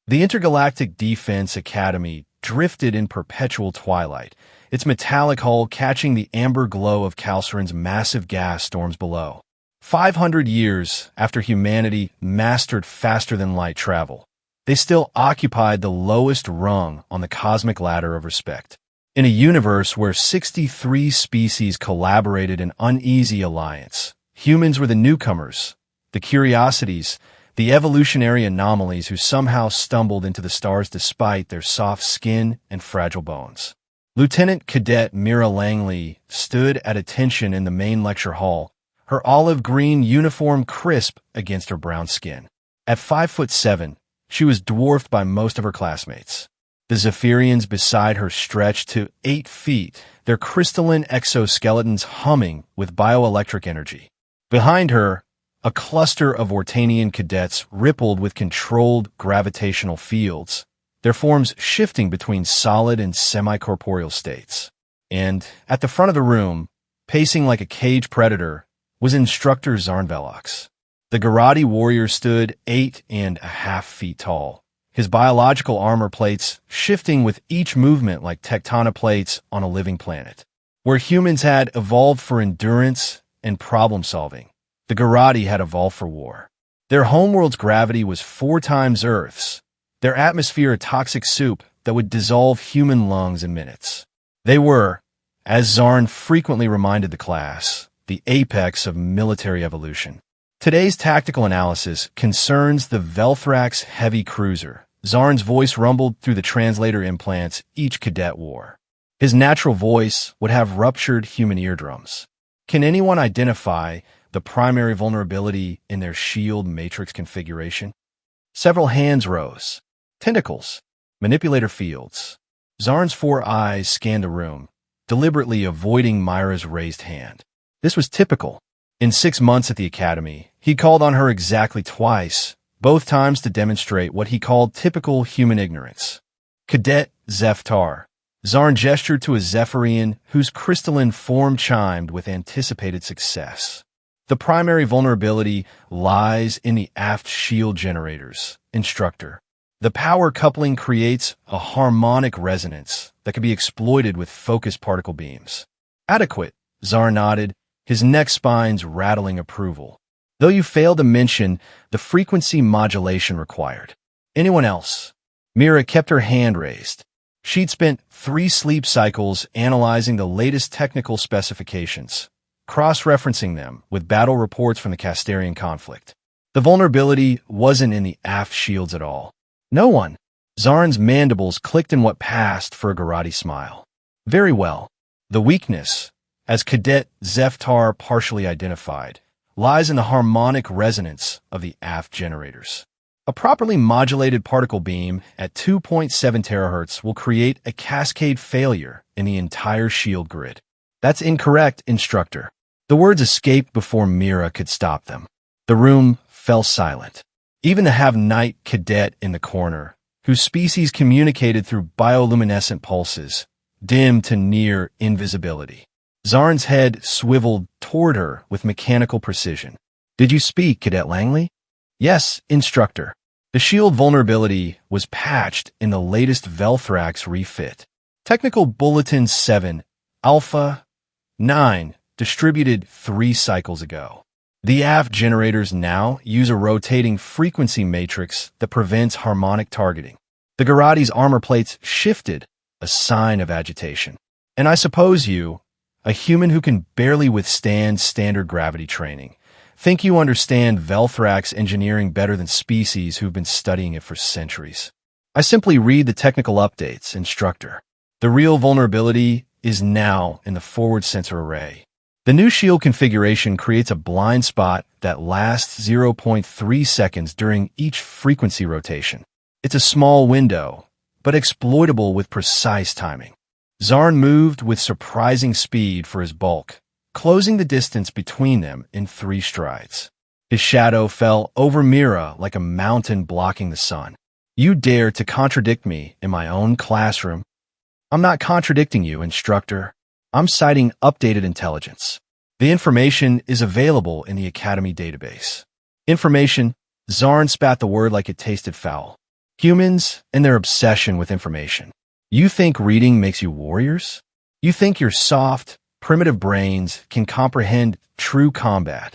The Intergalactic Defense Academy drifted in perpetual twilight, its metallic hull catching the amber glow of Calceron's massive gas storms below. 500 years after humanity mastered faster-than-light travel, they still occupied the lowest rung on the cosmic ladder of respect. In a universe where 63 species collaborated in uneasy alliance, humans were the newcomers, the curiosities, the evolutionary anomalies who somehow stumbled into the stars despite their soft skin and fragile bones. Lieutenant Cadet Mira Langley stood at attention in the main lecture hall, her olive-green uniform crisp against her brown skin. At 5'7", she was dwarfed by most of her classmates. The Zephyrians beside her stretched to 8 feet, their crystalline exoskeletons humming with bioelectric energy. Behind her, a cluster of Ortanian cadets rippled with controlled gravitational fields, their forms shifting between solid and semi-corporeal states. And, at the front of the room, pacing like a caged predator, was Instructor Zarnvelox. The Garati warrior stood 8.5 feet tall, his biological armor plates shifting with each movement like tectonic plates on a living planet. Where humans had evolved for endurance and problem-solving, the Garati had evolved for war. Their homeworld's gravity was 4 times Earth's, their atmosphere a toxic soup that would dissolve human lungs in minutes. They were, as Zarn frequently reminded the class, the apex of military evolution. Today's tactical analysis concerns the Velthrax heavy cruiser. Zarn's voice rumbled through the translator implants each cadet wore. His natural voice would have ruptured human eardrums. Can anyone identify the primary vulnerability in their shield matrix configuration? Several hands rose. Tentacles. Manipulator fields. Zarn's 4 eyes scanned the room, deliberately avoiding Myra's raised hand. This was typical. In 6 months at the academy, he called on her exactly twice, both times to demonstrate what he called typical human ignorance. Cadet Zeftar. Zarn gestured to a Zephyrian whose crystalline form chimed with anticipated success. The primary vulnerability lies in the aft shield generators, Instructor. The power coupling creates a harmonic resonance that can be exploited with focused particle beams. Adequate, Zarn nodded, his neck spines rattling approval. Though you failed to mention the frequency modulation required. Anyone else? Mira kept her hand raised. She'd spent 3 sleep cycles analyzing the latest technical specifications, cross-referencing them with battle reports from the Casterian conflict. The vulnerability wasn't in the aft shields at all. No one. Zarn's mandibles clicked in what passed for a Garati smile. Very well. The weakness, as Cadet Zeftar partially identified, lies in the harmonic resonance of the aft generators. A properly modulated particle beam at 2.7 terahertz will create a cascade failure in the entire shield grid. That's incorrect, Instructor. The words escaped before Mira could stop them. The room fell silent. Even the have-night cadet in the corner, whose species communicated through bioluminescent pulses, dimmed to near invisibility. Zarn's head swiveled toward her with mechanical precision. Did you speak, Cadet Langley? Yes, Instructor. The shield vulnerability was patched in the latest Velthrax refit. Technical Bulletin 7, Alpha 9, distributed 3 cycles ago. The aft generators now use a rotating frequency matrix that prevents harmonic targeting. The Garati's armor plates shifted, a sign of agitation. And I suppose you, a human who can barely withstand standard gravity training, think you understand Velthrax engineering better than species who've been studying it for centuries. I simply read the technical updates, Instructor. The real vulnerability is now in the forward sensor array. The new shield configuration creates a blind spot that lasts 0.3 seconds during each frequency rotation. It's a small window, but exploitable with precise timing. Zarn moved with surprising speed for his bulk, closing the distance between them in 3 strides. His shadow fell over Mira like a mountain blocking the sun. You dare to contradict me in my own classroom? I'm not contradicting you, Instructor. I'm citing updated intelligence. The information is available in the Academy database. Information, Zarn spat the word like it tasted foul. Humans and their obsession with information. You think reading makes you warriors? You think your soft, primitive brains can comprehend true combat?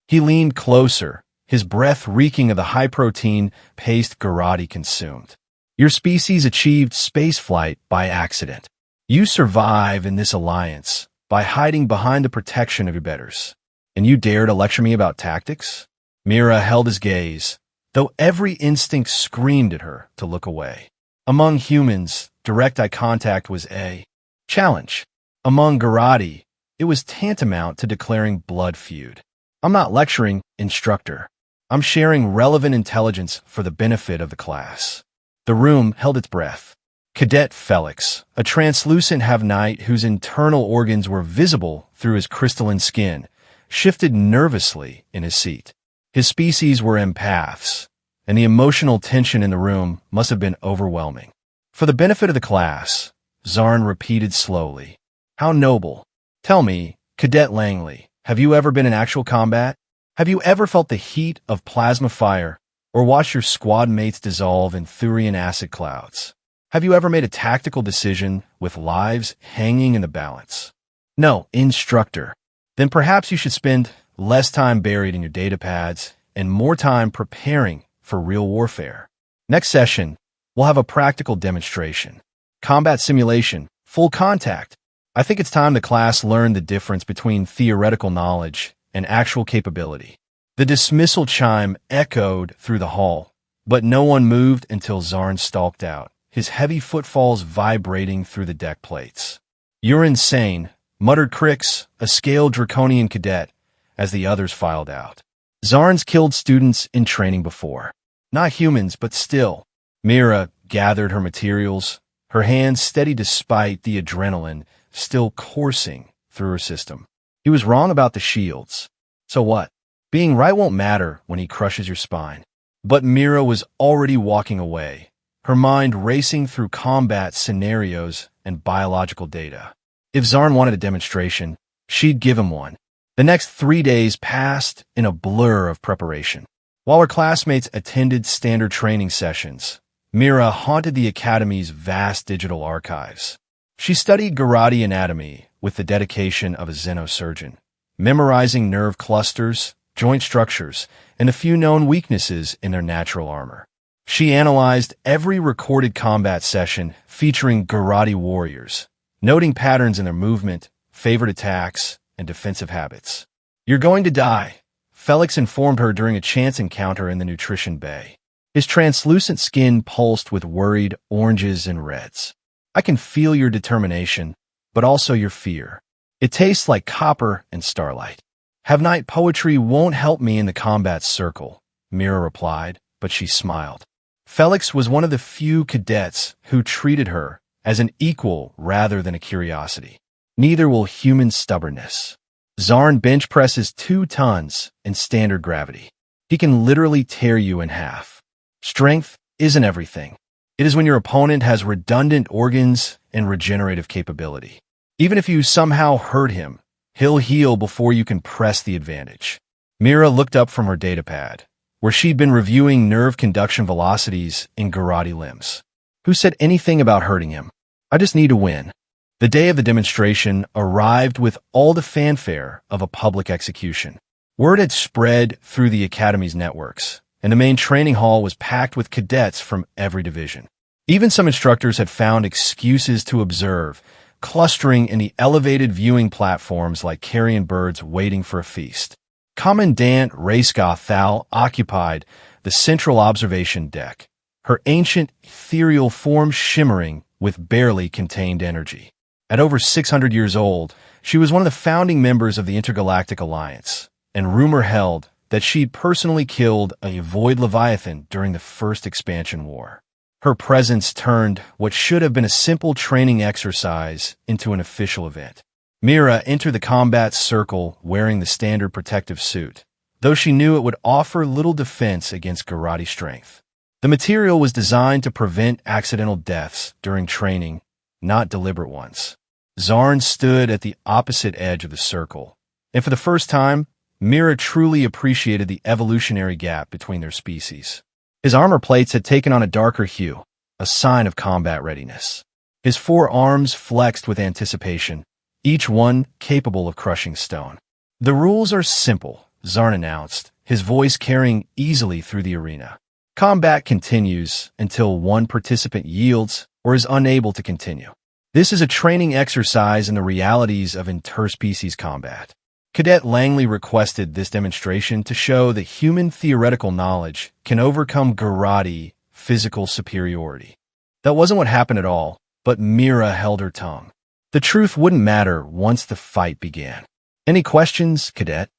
He leaned closer, his breath reeking of the high-protein paste Garrote consumed. Your species achieved spaceflight by accident. You survive in this alliance by hiding behind the protection of your betters. And you dare to lecture me about tactics? Mira held his gaze, though every instinct screamed at her to look away. Among humans, direct eye contact was a challenge. Among Garrote, it was tantamount to declaring blood feud. I'm not lecturing, Instructor. I'm sharing relevant intelligence for the benefit of the class. The room held its breath. Cadet Felix, a translucent have-knight whose internal organs were visible through his crystalline skin, shifted nervously in his seat. His species were empaths, and the emotional tension in the room must have been overwhelming. For the benefit of the class, Zarn repeated slowly. How noble. Tell me, Cadet Langley, have you ever been in actual combat? Have you ever felt the heat of plasma fire or watched your squad mates dissolve in Thurian acid clouds? Have you ever made a tactical decision with lives hanging in the balance? No, Instructor. Then perhaps you should spend less time buried in your data pads and more time preparing for real warfare. Next session, we'll have a practical demonstration. Combat simulation, full contact. I think it's time the class learned the difference between theoretical knowledge and actual capability. The dismissal chime echoed through the hall, but no one moved until Zarn stalked out, his heavy footfalls vibrating through the deck plates. You're insane, muttered Crix, a scaled draconian cadet, as the others filed out. Zarn's killed students in training before. Not humans, but still. Mira gathered her materials, her hands steady despite the adrenaline still coursing through her system. He was wrong about the shields. So what? Being right won't matter when he crushes your spine. But Mira was already walking away, her mind racing through combat scenarios and biological data. If Zarn wanted a demonstration, she'd give him one. The next 3 days passed in a blur of preparation. While her classmates attended standard training sessions, Mira haunted the Academy's vast digital archives. She studied Garrote anatomy with the dedication of a xenosurgeon, memorizing nerve clusters, joint structures, and a few known weaknesses in their natural armor. She analyzed every recorded combat session featuring Garrote warriors, noting patterns in their movement, favored attacks, and defensive habits. You're going to die, Felix informed her during a chance encounter in the nutrition bay. His translucent skin pulsed with worried oranges and reds. I can feel your determination, but also your fear. It tastes like copper and starlight. Have-night poetry won't help me in the combat circle, Mira replied, but she smiled. Felix was one of the few cadets who treated her as an equal rather than a curiosity. Neither will human stubbornness. Zarn bench presses 2 tons in standard gravity. He can literally tear you in half. Strength isn't everything. It is when your opponent has redundant organs and regenerative capability. Even if you somehow hurt him, he'll heal before you can press the advantage. Mira looked up from her datapad, where she'd been reviewing nerve conduction velocities in Garrote limbs. Who said anything about hurting him? I just need to win. The day of the demonstration arrived with all the fanfare of a public execution. Word had spread through the Academy's networks, and the main training hall was packed with cadets from every division. Even some instructors had found excuses to observe, clustering in the elevated viewing platforms like carrion birds waiting for a feast. Commandant Rayska Thal occupied the central observation deck, her ancient, ethereal form shimmering with barely contained energy. At over 600 years old, she was one of the founding members of the Intergalactic Alliance, and rumor held that she'd personally killed a void leviathan during the first expansion war. Her presence turned what should have been a simple training exercise into an official event. Mira entered the combat circle wearing the standard protective suit, though she knew it would offer little defense against Garrote strength. The material was designed to prevent accidental deaths during training, not deliberate ones. Zarn stood at the opposite edge of the circle, and for the first time, Mira truly appreciated the evolutionary gap between their species. His armor plates had taken on a darker hue, a sign of combat readiness. His four arms flexed with anticipation, each one capable of crushing stone. "The rules are simple," Zarn announced, his voice carrying easily through the arena. "Combat continues until one participant yields or is unable to continue. This is a training exercise in the realities of interspecies combat." Cadet Langley requested this demonstration to show that human theoretical knowledge can overcome Garrote physical superiority. That wasn't what happened at all, but Mira held her tongue. The truth wouldn't matter once the fight began. "Any questions, Cadet?"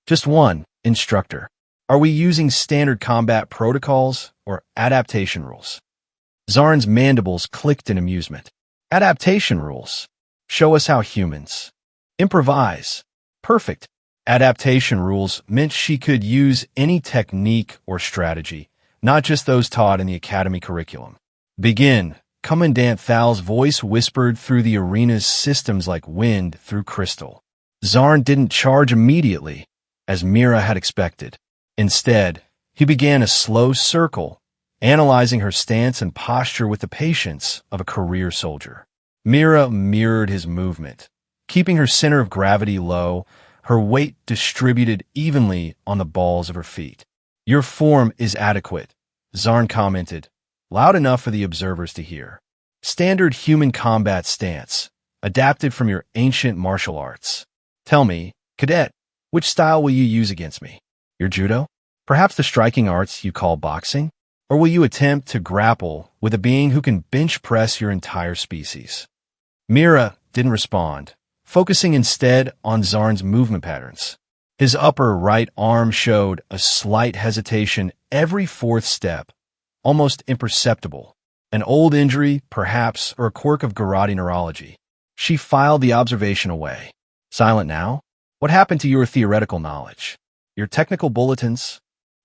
"Just one, Instructor. Are we using standard combat protocols or adaptation rules?" Zarn's mandibles clicked in amusement. "Adaptation rules. Show us how humans improvise." "Perfect." Adaptation rules meant she could use any technique or strategy, not just those taught in the academy curriculum. "Begin," Commandant Thal's voice whispered through the arena's systems like wind through crystal. Zarn didn't charge immediately, as Mira had expected. Instead, he began a slow circle, analyzing her stance and posture with the patience of a career soldier. Mira mirrored his movement, keeping her center of gravity low, her weight distributed evenly on the balls of her feet. "Your form is adequate," Zarn commented, loud enough for the observers to hear. "Standard human combat stance, adapted from your ancient martial arts. Tell me, Cadet, which style will you use against me? Your judo? Perhaps the striking arts you call boxing? Or will you attempt to grapple with a being who can bench press your entire species?" Mira didn't respond, focusing instead on Zarn's movement patterns. His upper right arm showed a slight hesitation every fourth step, almost imperceptible. An old injury, perhaps, or a quirk of Garrote neurology. She filed the observation away. "Silent now? What happened to your theoretical knowledge? Your technical bulletins?"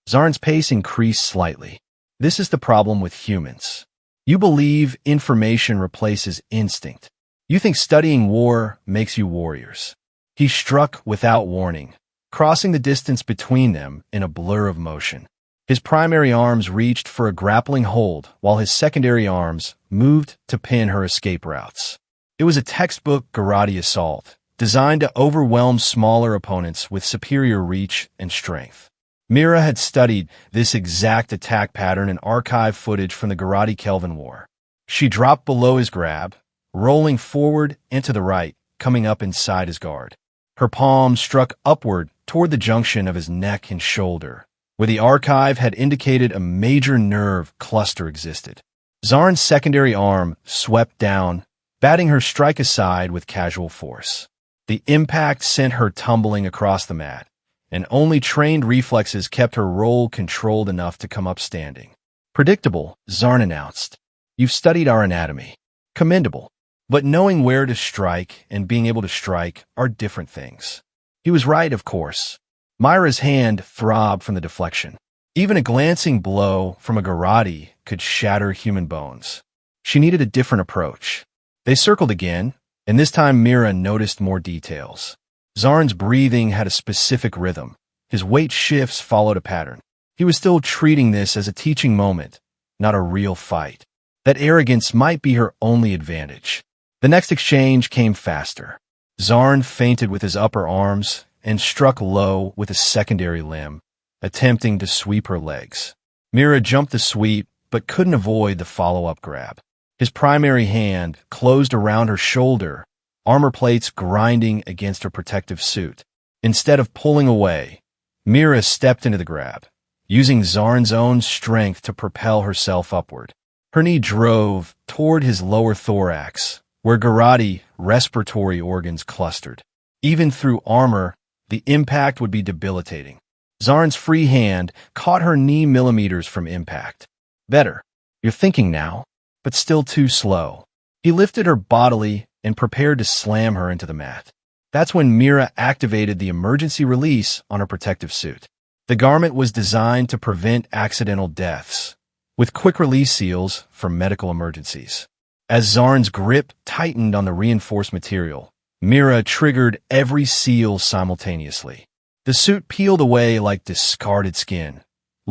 Zarn's pace increased slightly. "This is the problem with humans. You believe information replaces instinct. You think studying war makes you warriors." He struck without warning, crossing the distance between them in a blur of motion. His primary arms reached for a grappling hold, while his secondary arms moved to pin her escape routes. It was a textbook Garrote assault, designed to overwhelm smaller opponents with superior reach and strength. Mira had studied this exact attack pattern in archive footage from the Garrote-Kelvin War. She dropped below his grab, rolling forward and to the right, coming up inside his guard. Her palm struck upward toward the junction of his neck and shoulder, where the archive had indicated a major nerve cluster existed. Zarn's secondary arm swept down, batting her strike aside with casual force. The impact sent her tumbling across the mat, and only trained reflexes kept her roll controlled enough to come up standing. "Predictable," Zarn announced. "You've studied our anatomy. Commendable. But knowing where to strike and being able to strike are different things." He was right, of course. Myra's hand throbbed from the deflection. Even a glancing blow from a Garrote could shatter human bones. She needed a different approach. They circled again, and this time Mira noticed more details. Zarn's breathing had a specific rhythm. His weight shifts followed a pattern. He was still treating this as a teaching moment, not a real fight. That arrogance might be her only advantage. The next exchange came faster. Zarn feinted with his upper arms and struck low with a secondary limb, attempting to sweep her legs. Mira jumped the sweep, but couldn't avoid the follow-up grab. His primary hand closed around her shoulder, armor plates grinding against her protective suit. Instead of pulling away, Mira stepped into the grab, using Zarn's own strength to propel herself upward. Her knee drove toward his lower thorax, where Garrote respiratory organs clustered. Even through armor, the impact would be debilitating. Zarn's free hand caught her knee millimeters from impact. "Better. You're thinking now, but still too slow." He lifted her bodily and prepared to slam her into the mat. That's when Mira activated the emergency release on her protective suit. The garment was designed to prevent accidental deaths, with quick-release seals for medical emergencies. As Zarn's grip tightened on the reinforced material, Mira triggered every seal simultaneously. The suit peeled away like discarded skin,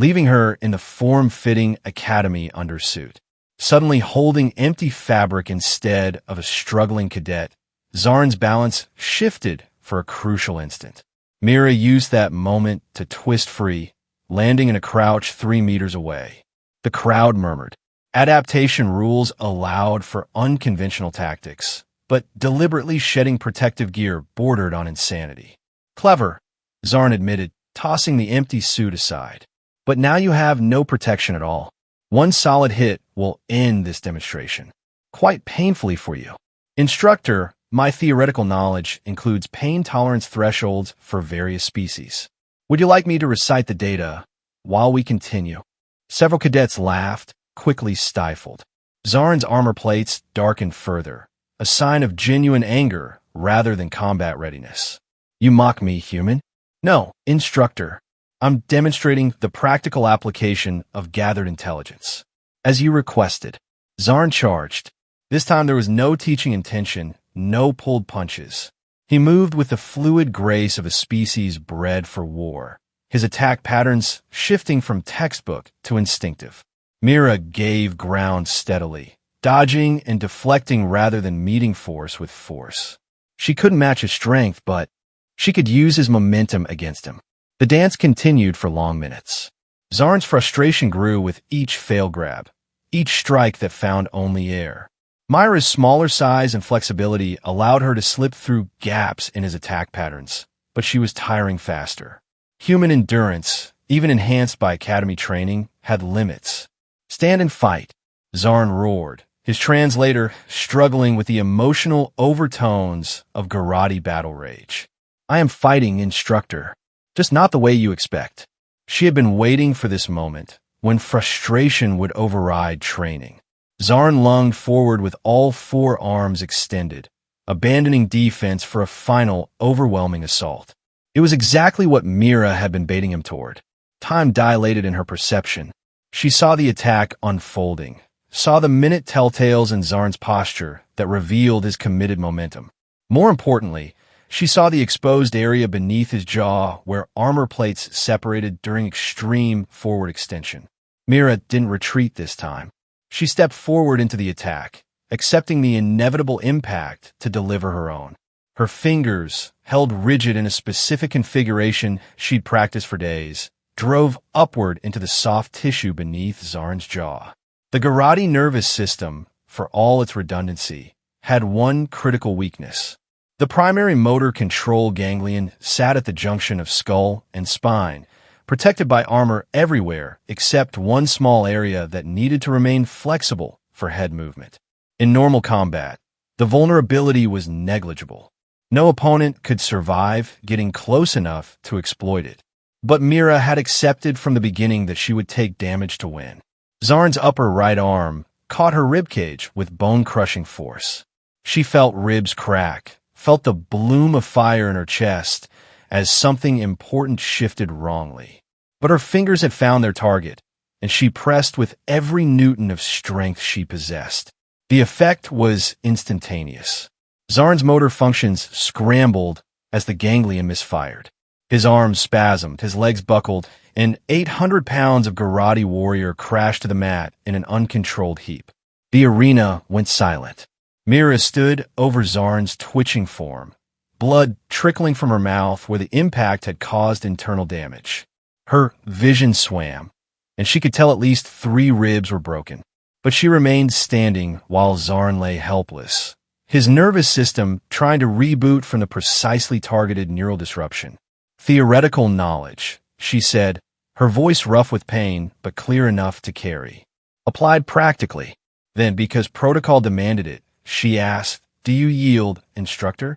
leaving her in the form-fitting academy undersuit. Suddenly holding empty fabric instead of a struggling cadet, Zarn's balance shifted for a crucial instant. Mira used that moment to twist free, landing in a crouch 3 meters away. The crowd murmured. Adaptation rules allowed for unconventional tactics, but deliberately shedding protective gear bordered on insanity. Clever, Zarn admitted, tossing the empty suit aside. But now you have no protection at all. One solid hit will end this demonstration. Quite painfully for you. Instructor, my theoretical knowledge includes pain tolerance thresholds for various species. Would you like me to recite the data while we continue? Several cadets laughed, quickly stifled. Zarn's armor plates darkened further, a sign of genuine anger rather than combat readiness. You mock me, human? No, Instructor. I'm demonstrating the practical application of gathered intelligence. As you requested, Zarn charged. This time there was no teaching intention, no pulled punches. He moved with the fluid grace of a species bred for war, his attack patterns shifting from textbook to instinctive. Mira gave ground steadily, dodging and deflecting rather than meeting force with force. She couldn't match his strength, but she could use his momentum against him. The dance continued for long minutes. Zarn's frustration grew with each fail grab, each strike that found only air. Myra's smaller size and flexibility allowed her to slip through gaps in his attack patterns, but she was tiring faster. Human endurance, even enhanced by academy training, had limits. Stand and fight, Zarn roared, his translator struggling with the emotional overtones of Garrote battle rage. I am fighting, Instructor. Just not the way you expect. She had been waiting for this moment, when frustration would override training. Zarn lunged forward with all 4 arms extended, abandoning defense for a final, overwhelming assault. It was exactly what Mira had been baiting him toward. Time dilated in her perception. She saw the attack unfolding, saw the minute telltales in Zarn's posture that revealed his committed momentum. More importantly, she saw the exposed area beneath his jaw where armor plates separated during extreme forward extension. Mira didn't retreat this time. She stepped forward into the attack, accepting the inevitable impact to deliver her own. Her fingers, held rigid in a specific configuration she'd practiced for days, drove upward into the soft tissue beneath Zarn's jaw. The Garrote nervous system, for all its redundancy, had one critical weakness. The primary motor control ganglion sat at the junction of skull and spine, protected by armor everywhere except one small area that needed to remain flexible for head movement. In normal combat, the vulnerability was negligible. No opponent could survive getting close enough to exploit it. But Mira had accepted from the beginning that she would take damage to win. Zarn's upper right arm caught her ribcage with bone-crushing force. She felt ribs crack, felt the bloom of fire in her chest as something important shifted wrongly. But her fingers had found their target, and she pressed with every newton of strength she possessed. The effect was instantaneous. Zarn's motor functions scrambled as the ganglion misfired. His arms spasmed, his legs buckled, and 800 pounds of Garrote warrior crashed to the mat in an uncontrolled heap. The arena went silent. Mira stood over Zarn's twitching form, blood trickling from her mouth where the impact had caused internal damage. Her vision swam, and she could tell at least 3 ribs were broken. But she remained standing while Zarn lay helpless, his nervous system trying to reboot from the precisely targeted neural disruption. Theoretical knowledge, she said, her voice rough with pain but clear enough to carry. Applied practically. Then, because protocol demanded it, she asked, "Do you yield, Instructor?"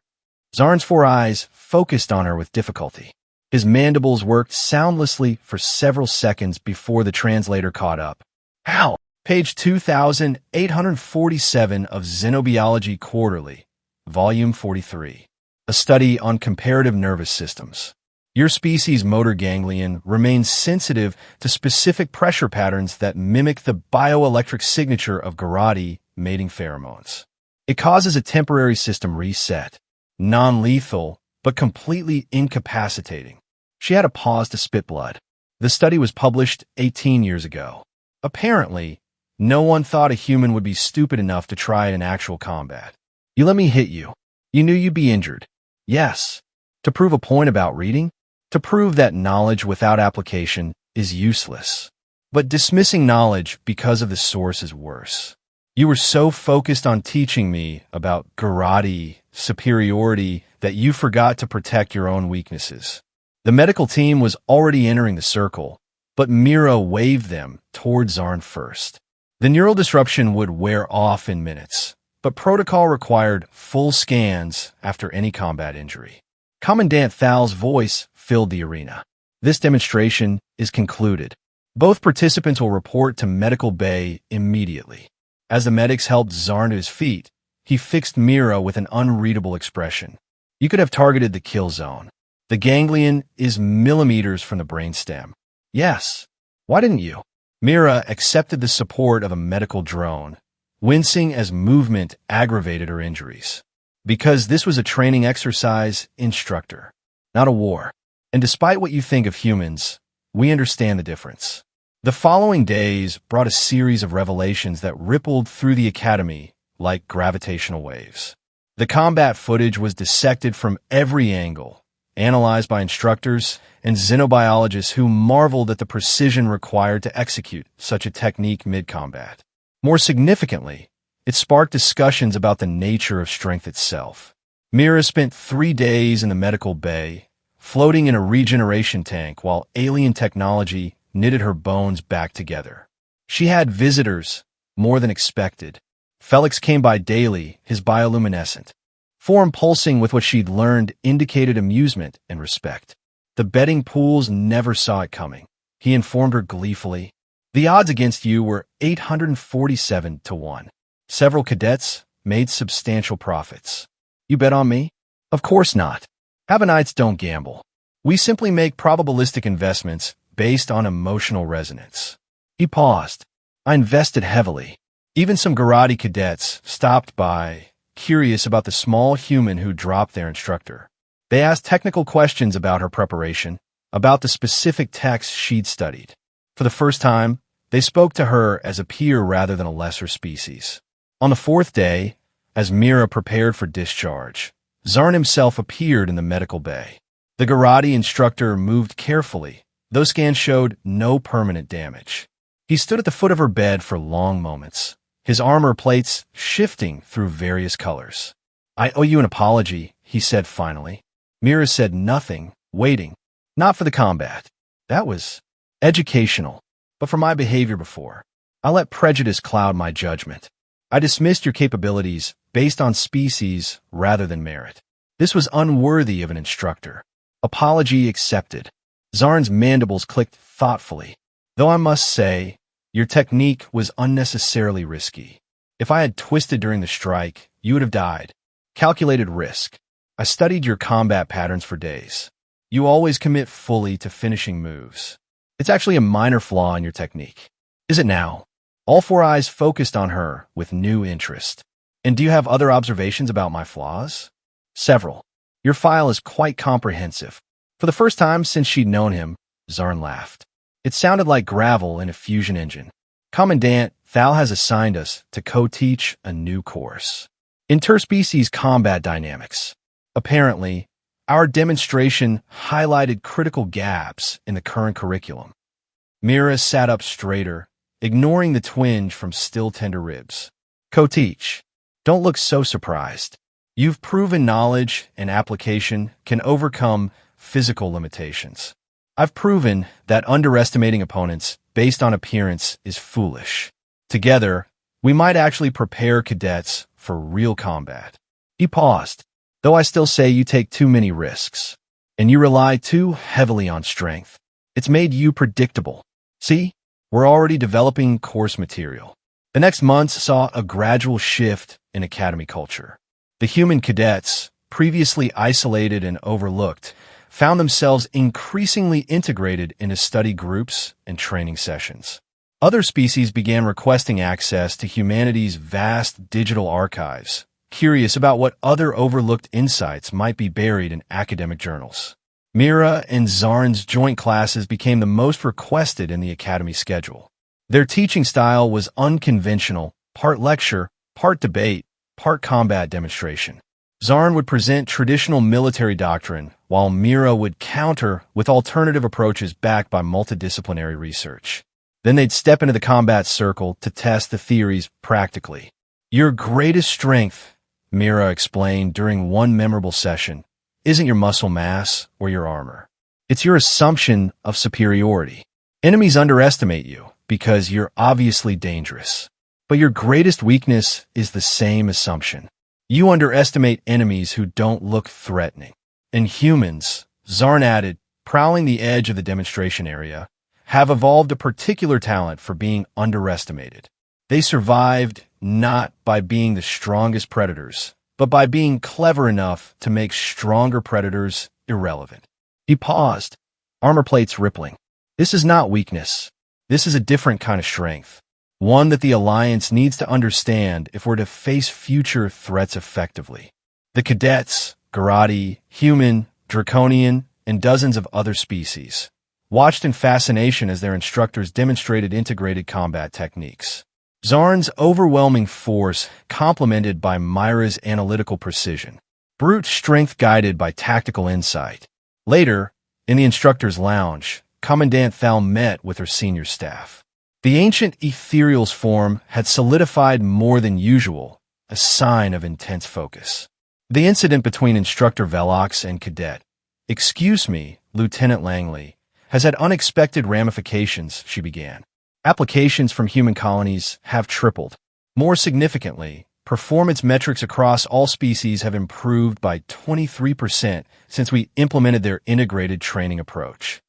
Zarn's 4 eyes focused on her with difficulty. His mandibles worked soundlessly for several seconds before the translator caught up. How? Page 2847 of Xenobiology Quarterly, Volume 43. A study on comparative nervous systems. Your species' motor ganglion remains sensitive to specific pressure patterns that mimic the bioelectric signature of Garrote mating pheromones. It causes a temporary system reset, non-lethal, but completely incapacitating. She had a pause to spit blood. The study was published 18 years ago. Apparently, no one thought a human would be stupid enough to try it in actual combat. You let me hit you. You knew you'd be injured. Yes. To prove a point about reading? To prove that knowledge without application is useless. But dismissing knowledge because of the source is worse. You were so focused on teaching me about karate, superiority, that you forgot to protect your own weaknesses. The medical team was already entering the circle, but Mira waved them toward Zarn first. The neural disruption would wear off in minutes, but protocol required full scans after any combat injury. Commandant Thal's voice filled the arena. This demonstration is concluded. Both participants will report to medical bay immediately. As the medics helped Zarn to his feet, he fixed Mira with an unreadable expression. You could have targeted the kill zone. The ganglion is millimeters from the brainstem. Yes. Why didn't you? Mira accepted the support of a medical drone, wincing as movement aggravated her injuries. Because this was a training exercise, Instructor, not a war. And despite what you think of humans, we understand the difference. The following days brought a series of revelations that rippled through the academy like gravitational waves. The combat footage was dissected from every angle, analyzed by instructors and xenobiologists who marveled at the precision required to execute such a technique mid-combat. More significantly, it sparked discussions about the nature of strength itself. Mira spent 3 days in the medical bay, floating in a regeneration tank while alien technology knitted her bones back together. She had visitors, more than expected. Felix came by daily, his bioluminescent form pulsing with what she'd learned indicated amusement and respect. The betting pools never saw it coming. He informed her gleefully. The odds against you were 847 to 1. Several cadets made substantial profits. You bet on me? Of course not. Havanites don't gamble. We simply make probabilistic investments based on emotional resonance. He paused. I invested heavily. Even some Garati cadets stopped by, curious about the small human who dropped their instructor. They asked technical questions about her preparation, about the specific texts she'd studied. For the first time, they spoke to her as a peer rather than a lesser species. On the 4th day, as Mira prepared for discharge, Zarn himself appeared in the medical bay. The Garati instructor moved carefully, though scans showed no permanent damage. He stood at the foot of her bed for long moments, his armor plates shifting through various colors. I owe you an apology, he said finally. Mira said nothing, waiting. Not for the combat. That was educational, but for my behavior before. I let prejudice cloud my judgment. I dismissed your capabilities based on species rather than merit. This was unworthy of an instructor. Apology accepted. Zarn's mandibles clicked thoughtfully. Though I must say, your technique was unnecessarily risky. If I had twisted during the strike, you would have died. Calculated risk. I studied your combat patterns for days. You always commit fully to finishing moves. It's actually a minor flaw in your technique. Is it now? All 4 eyes focused on her with new interest. And do you have other observations about my flaws? Several. Your file is quite comprehensive. For the first time since she'd known him, Zarn laughed. It sounded like gravel in a fusion engine. Commandant Thal has assigned us to co-teach a new course. Interspecies combat dynamics. Apparently, our demonstration highlighted critical gaps in the current curriculum. Mira sat up straighter, ignoring the twinge from still tender ribs. Co-teach. Don't look so surprised. You've proven knowledge and application can overcome physical limitations. I've proven that underestimating opponents based on appearance is foolish. Together, we might actually prepare cadets for real combat. He paused. Though I still say you take too many risks, and you rely too heavily on strength. It's made you predictable. See, we're already developing course material. The next months saw a gradual shift in academy culture. The human cadets, previously isolated and overlooked, found themselves increasingly integrated into study groups and training sessions. Other species began requesting access to humanity's vast digital archives, curious about what other overlooked insights might be buried in academic journals. Mira and Zarn's joint classes became the most requested in the academy schedule. Their teaching style was unconventional, part lecture, part debate, part combat demonstration. Zarn would present traditional military doctrine, while Mira would counter with alternative approaches backed by multidisciplinary research. Then they'd step into the combat circle to test the theories practically. Your greatest strength, Mira explained during one memorable session, isn't your muscle mass or your armor. It's your assumption of superiority. Enemies underestimate you because you're obviously dangerous. But your greatest weakness is the same assumption. You underestimate enemies who don't look threatening. And humans, Zarn added, prowling the edge of the demonstration area, have evolved a particular talent for being underestimated. They survived not by being the strongest predators, but by being clever enough to make stronger predators irrelevant. He paused, armor plates rippling. This is not weakness. This is a different kind of strength. One that the Alliance needs to understand if we're to face future threats effectively. The cadets, Garati, human, draconian, and dozens of other species, watched in fascination as their instructors demonstrated integrated combat techniques. Zarn's overwhelming force, complemented by Myra's analytical precision. Brute strength guided by tactical insight. Later, in the instructor's lounge, Commandant Thal met with her senior staff. The ancient ethereal's form had solidified more than usual, a sign of intense focus. The incident between Instructor Velox and Cadet, "Excuse me, Lieutenant Langley," has had unexpected ramifications, she began. Applications from human colonies have tripled. More significantly, performance metrics across all species have improved by 23% since we implemented their integrated training approach.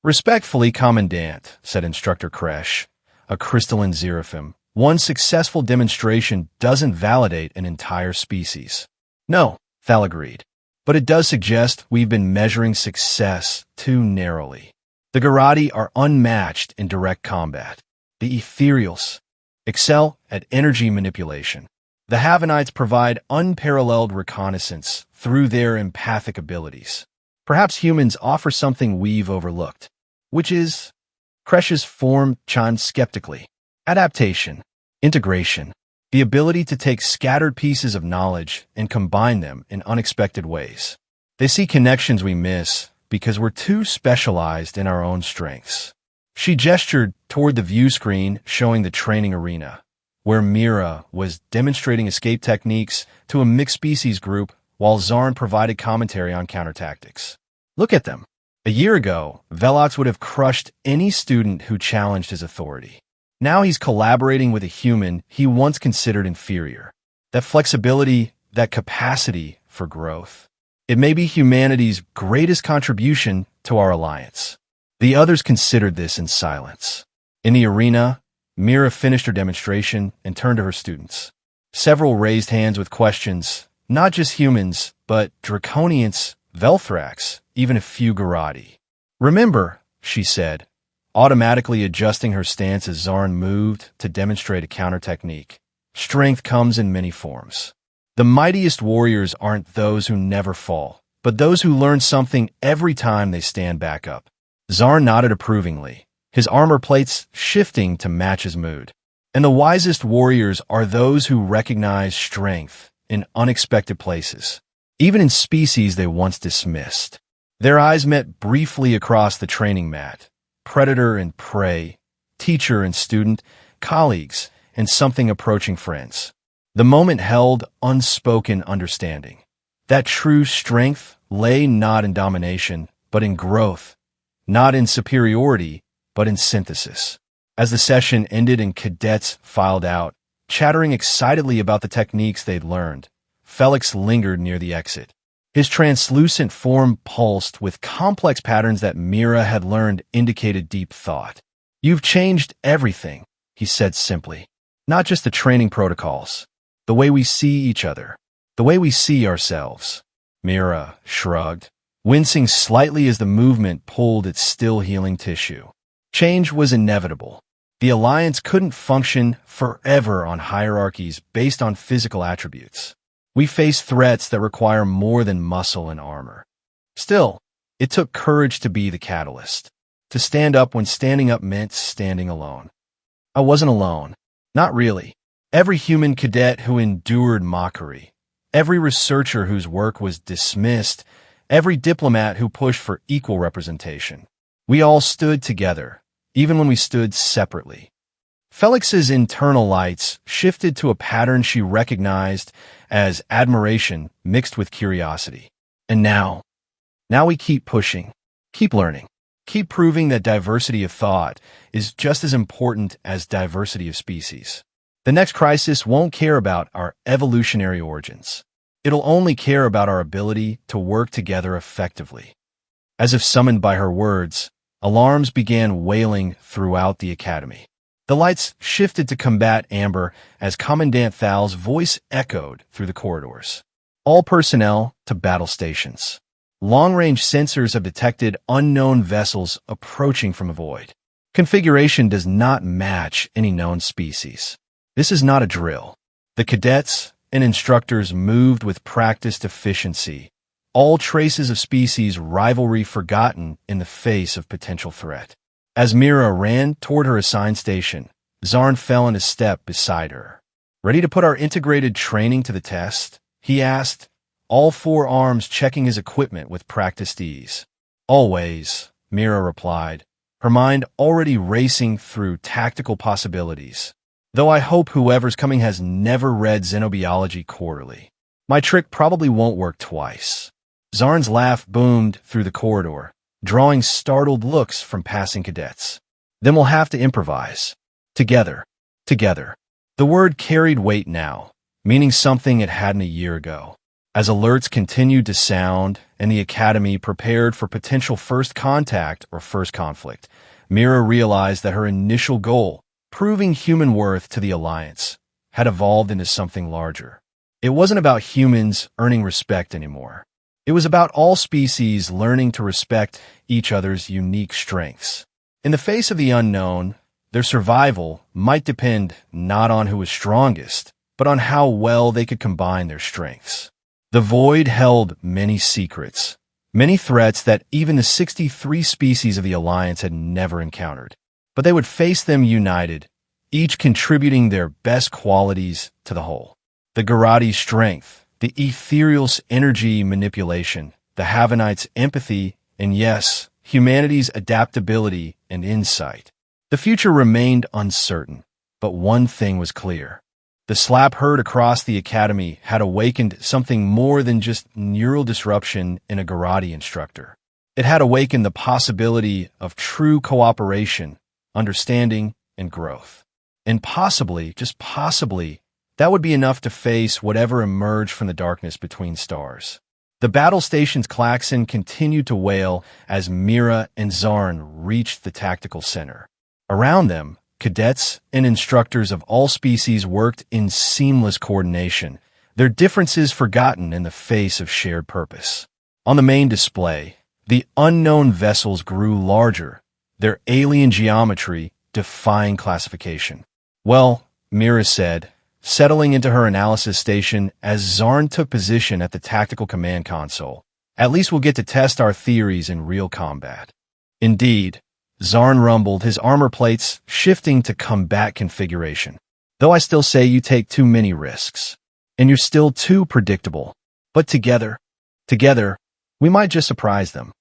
Respectfully, Commandant, said Instructor Kresh, a crystalline Xeraphim, one successful demonstration doesn't validate an entire species. No, Thal agreed. But it does suggest we've been measuring success too narrowly. The Garati are unmatched in direct combat. The ethereals excel at energy manipulation. The Havanites provide unparalleled reconnaissance through their empathic abilities. Perhaps humans offer something we've overlooked, which is... Kresh's form chimed skeptically. Adaptation, integration, the ability to take scattered pieces of knowledge and combine them in unexpected ways. They see connections we miss because we're too specialized in our own strengths. She gestured toward the view screen showing the training arena, where Mira was demonstrating escape techniques to a mixed-species group while Zarn provided commentary on countertactics. Look at them. A year ago, Velox would have crushed any student who challenged his authority. Now he's collaborating with a human he once considered inferior. That flexibility, that capacity for growth. It may be humanity's greatest contribution to our alliance. The others considered this in silence. In the arena, Mira finished her demonstration and turned to her students. Several raised hands with questions, not just humans, but draconians, Velthrax, even a few Garati. Remember, she said, automatically adjusting her stance as Zarn moved to demonstrate a counter technique. Strength comes in many forms. The mightiest warriors aren't those who never fall, but those who learn something every time they stand back up. Zarn nodded approvingly, his armor plates shifting to match his mood. And the wisest warriors are those who recognize strength in unexpected places, even in species they once dismissed. Their eyes met briefly across the training mat, predator and prey, teacher and student, colleagues, and something approaching friends. The moment held unspoken understanding. That true strength lay not in domination, but in growth, not in superiority, but in synthesis. As the session ended and cadets filed out, chattering excitedly about the techniques they'd learned, Felix lingered near the exit. His translucent form pulsed with complex patterns that Mira had learned indicated deep thought. You've changed everything, he said simply. Not just the training protocols, the way we see each other, the way we see ourselves. Mira shrugged, wincing slightly as the movement pulled at still healing tissue. Change was inevitable. The Alliance couldn't function forever on hierarchies based on physical attributes. We face threats that require more than muscle and armor. Still, It took courage to be the catalyst, to stand up when standing up meant standing alone. I wasn't alone. Not really. Every human cadet who endured mockery, every researcher whose work was dismissed, every diplomat who pushed for equal representation. We all stood together, even when we stood separately. Felix's internal lights shifted to a pattern she recognized as admiration mixed with curiosity. And now we keep pushing, keep learning, keep proving that diversity of thought is just as important as diversity of species. The next crisis won't care about our evolutionary origins. It'll only care about our ability to work together effectively. As if summoned by her words, alarms began wailing throughout the academy. The lights shifted to combat amber as Commandant Thal's voice echoed through the corridors. All personnel to battle stations. Long-range sensors have detected unknown vessels approaching from a void. Configuration does not match any known species. This is not a drill. The cadets and instructors moved with practiced efficiency, all traces of species rivalry forgotten in the face of potential threat. As Mira ran toward her assigned station, Zarn fell in a step beside her. "Ready to put our integrated training to the test?" he asked, all four arms checking his equipment with practiced ease. "Always," Mira replied, her mind already racing through tactical possibilities. "Though I hope whoever's coming has never read Xenobiology Quarterly. My trick probably won't work twice." Zarn's laugh boomed through the corridor, drawing startled looks from passing cadets. "Then we'll have to improvise. Together. Together." The word carried weight now, meaning something it hadn't a year ago. As alerts continued to sound and the Academy prepared for potential first contact or first conflict, Mira realized that her initial goal, proving human worth to the Alliance, had evolved into something larger. It wasn't about humans earning respect anymore. It was about all species learning to respect each other's unique strengths. In the face of the unknown, their survival might depend not on who was strongest, but on how well they could combine their strengths. The void held many secrets, many threats that even the 63 species of the Alliance had never encountered. But they would face them united, each contributing their best qualities to the whole. The Garati's strength, the Ethereal's energy manipulation, the Havanite's empathy, and yes, humanity's adaptability and insight. The future remained uncertain, but one thing was clear. The slap heard across the Academy had awakened something more than just neural disruption in a Garati instructor. It had awakened the possibility of true cooperation, understanding, and growth. And possibly, just possibly, that would be enough to face whatever emerged from the darkness between stars. The battle station's klaxon continued to wail as Mira and Zarn reached the tactical center. Around them, cadets and instructors of all species worked in seamless coordination, their differences forgotten in the face of shared purpose. On the main display, the unknown vessels grew larger, their alien geometry defying classification. "Well," Mira said, settling into her analysis station as Zarn took position at the tactical command console, "at least we'll get to test our theories in real combat." Indeed, Zarn rumbled, his armor plates shifting to combat configuration. "Though I still say you take too many risks. And you're still too predictable. But together, we might just surprise them."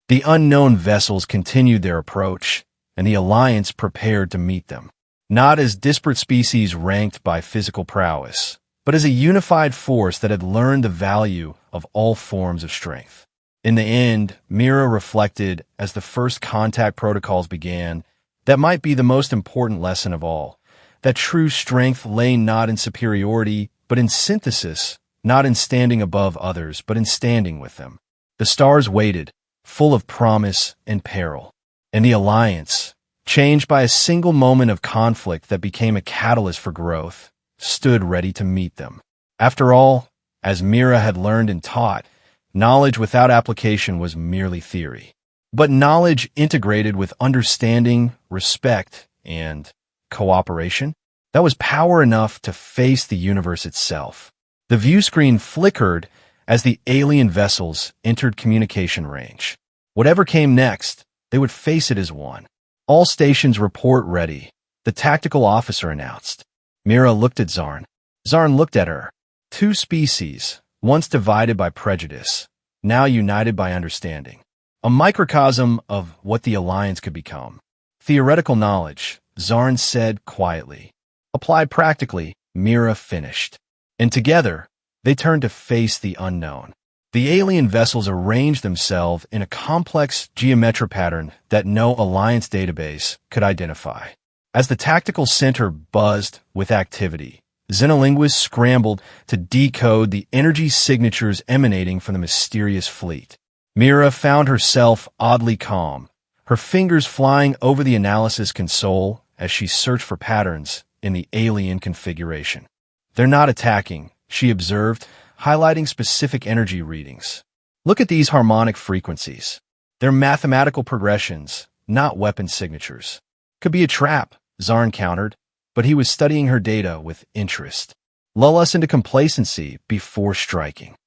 The unknown vessels continued their approach, and the Alliance prepared to meet them. Not as disparate species ranked by physical prowess, but as a unified force that had learned the value of all forms of strength. In the end, Mira reflected as the first contact protocols began, that might be the most important lesson of all, that true strength lay not in superiority, but in synthesis, not in standing above others, but in standing with them. The stars waited, full of promise and peril, and the Alliance, changed by a single moment of conflict that became a catalyst for growth, stood ready to meet them. After all, as Mira had learned and taught, knowledge without application was merely theory. But knowledge integrated with understanding, respect, and cooperation, that was power enough to face the universe itself. The view screen flickered as the alien vessels entered communication range. Whatever came next, they would face it as one. All stations report ready, the tactical officer announced. Mira looked at Zarn. Zarn looked at her. Two species, once divided by prejudice, now united by understanding. A microcosm of what the Alliance could become. Theoretical knowledge, Zarn said quietly. Applied practically, Mira finished. And together, they turned to face the unknown. The alien vessels arranged themselves in a complex geometric pattern that no Alliance database could identify. As the tactical center buzzed with activity, xenolinguists scrambled to decode the energy signatures emanating from the mysterious fleet. Mira found herself oddly calm, her fingers flying over the analysis console as she searched for patterns in the alien configuration. They're not attacking, she observed, highlighting specific energy readings. Look at these harmonic frequencies. They're mathematical progressions, not weapon signatures. Could be a trap, Zarn countered, but he was studying her data with interest. Lull us into complacency before striking.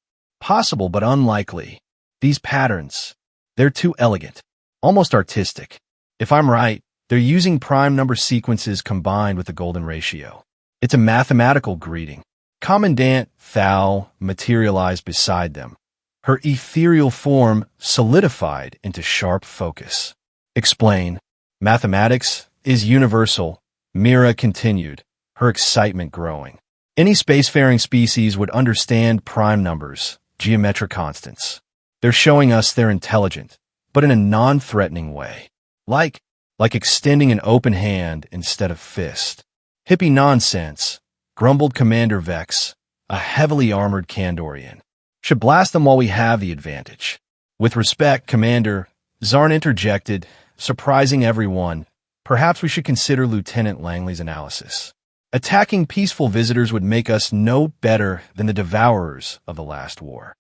Possible, but unlikely. These patterns, they're too elegant, almost artistic. If I'm right, they're using prime number sequences combined with the golden ratio. It's a mathematical greeting. Commandant Thal materialized beside them, her ethereal form solidified into sharp focus. Explain. Mathematics is universal, Mira continued, her excitement growing. Any spacefaring species would understand prime numbers, geometric constants. They're showing us they're intelligent, but in a non-threatening way. Like extending an open hand instead of fist. Hippie nonsense, grumbled Commander Vex, a heavily armored Kandorian. Should blast them while we have the advantage. With respect, Commander, Zarn interjected, surprising everyone. Perhaps we should consider Lieutenant Langley's analysis. Attacking peaceful visitors would make us no better than the devourers of the last war.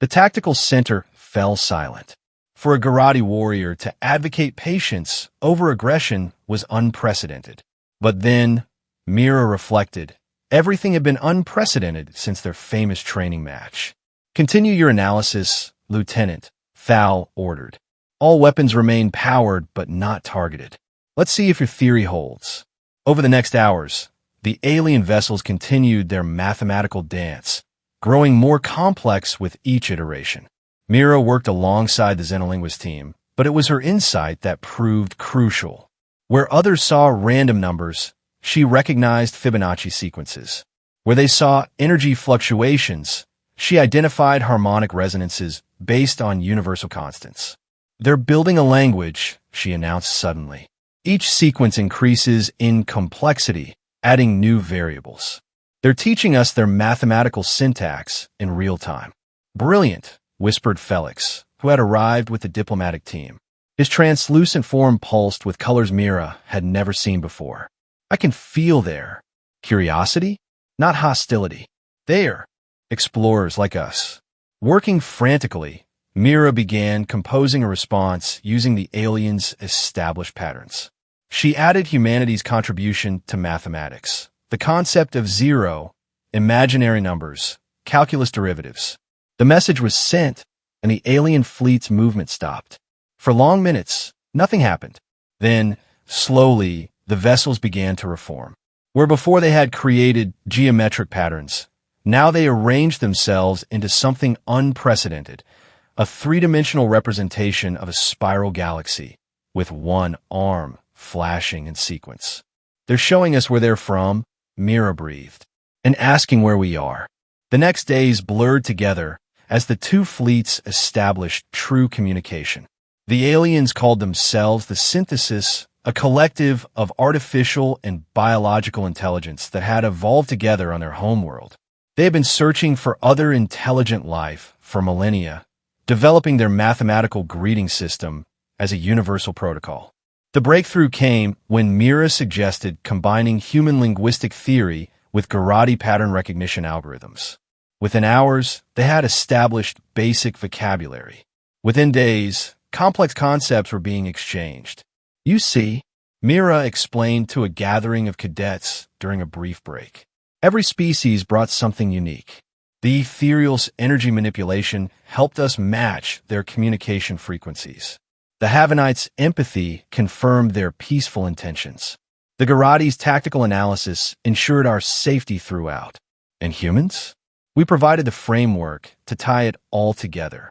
The tactical center fell silent. For a Garati warrior to advocate patience over aggression was unprecedented. But then, Mira reflected, everything had been unprecedented since their famous training match. Continue your analysis, Lieutenant, Thal ordered. All weapons remain powered but not targeted. Let's see if your theory holds. Over the next hours, the alien vessels continued their mathematical dance, growing more complex with each iteration. Mira worked alongside the Xenolinguist team, but it was her insight that proved crucial. Where others saw random numbers, she recognized Fibonacci sequences. Where they saw energy fluctuations, she identified harmonic resonances based on universal constants. They're building a language, she announced suddenly. Each sequence increases in complexity, adding new variables. They're teaching us their mathematical syntax in real time. Brilliant, whispered Felix, who had arrived with the diplomatic team. His translucent form pulsed with colors Mira had never seen before. I can feel their curiosity, not hostility. They're explorers like us. Working frantically, Mira began composing a response using the aliens' established patterns. She added humanity's contribution to mathematics, the concept of zero, imaginary numbers, calculus derivatives. The message was sent, and the alien fleet's movement stopped. For long minutes, nothing happened. Then, slowly, the vessels began to reform. Where before they had created geometric patterns, now they arranged themselves into something unprecedented, a three-dimensional representation of a spiral galaxy, with one arm flashing in sequence. They're showing us where they're from, Mira breathed, and asking where we are. The next days blurred together as the two fleets established true communication. The aliens called themselves the Synthesis, a collective of artificial and biological intelligence that had evolved together on their homeworld. They had been searching for other intelligent life for millennia, developing their mathematical greeting system as a universal protocol. The breakthrough came when Mira suggested combining human linguistic theory with Garati pattern recognition algorithms. Within hours, they had established basic vocabulary. Within days, complex concepts were being exchanged. You see, Mira explained to a gathering of cadets during a brief break. Every species brought something unique. The ethereal's energy manipulation helped us match their communication frequencies. The Havanites' empathy confirmed their peaceful intentions. The Garadi's tactical analysis ensured our safety throughout. And humans? We provided the framework to tie it all together.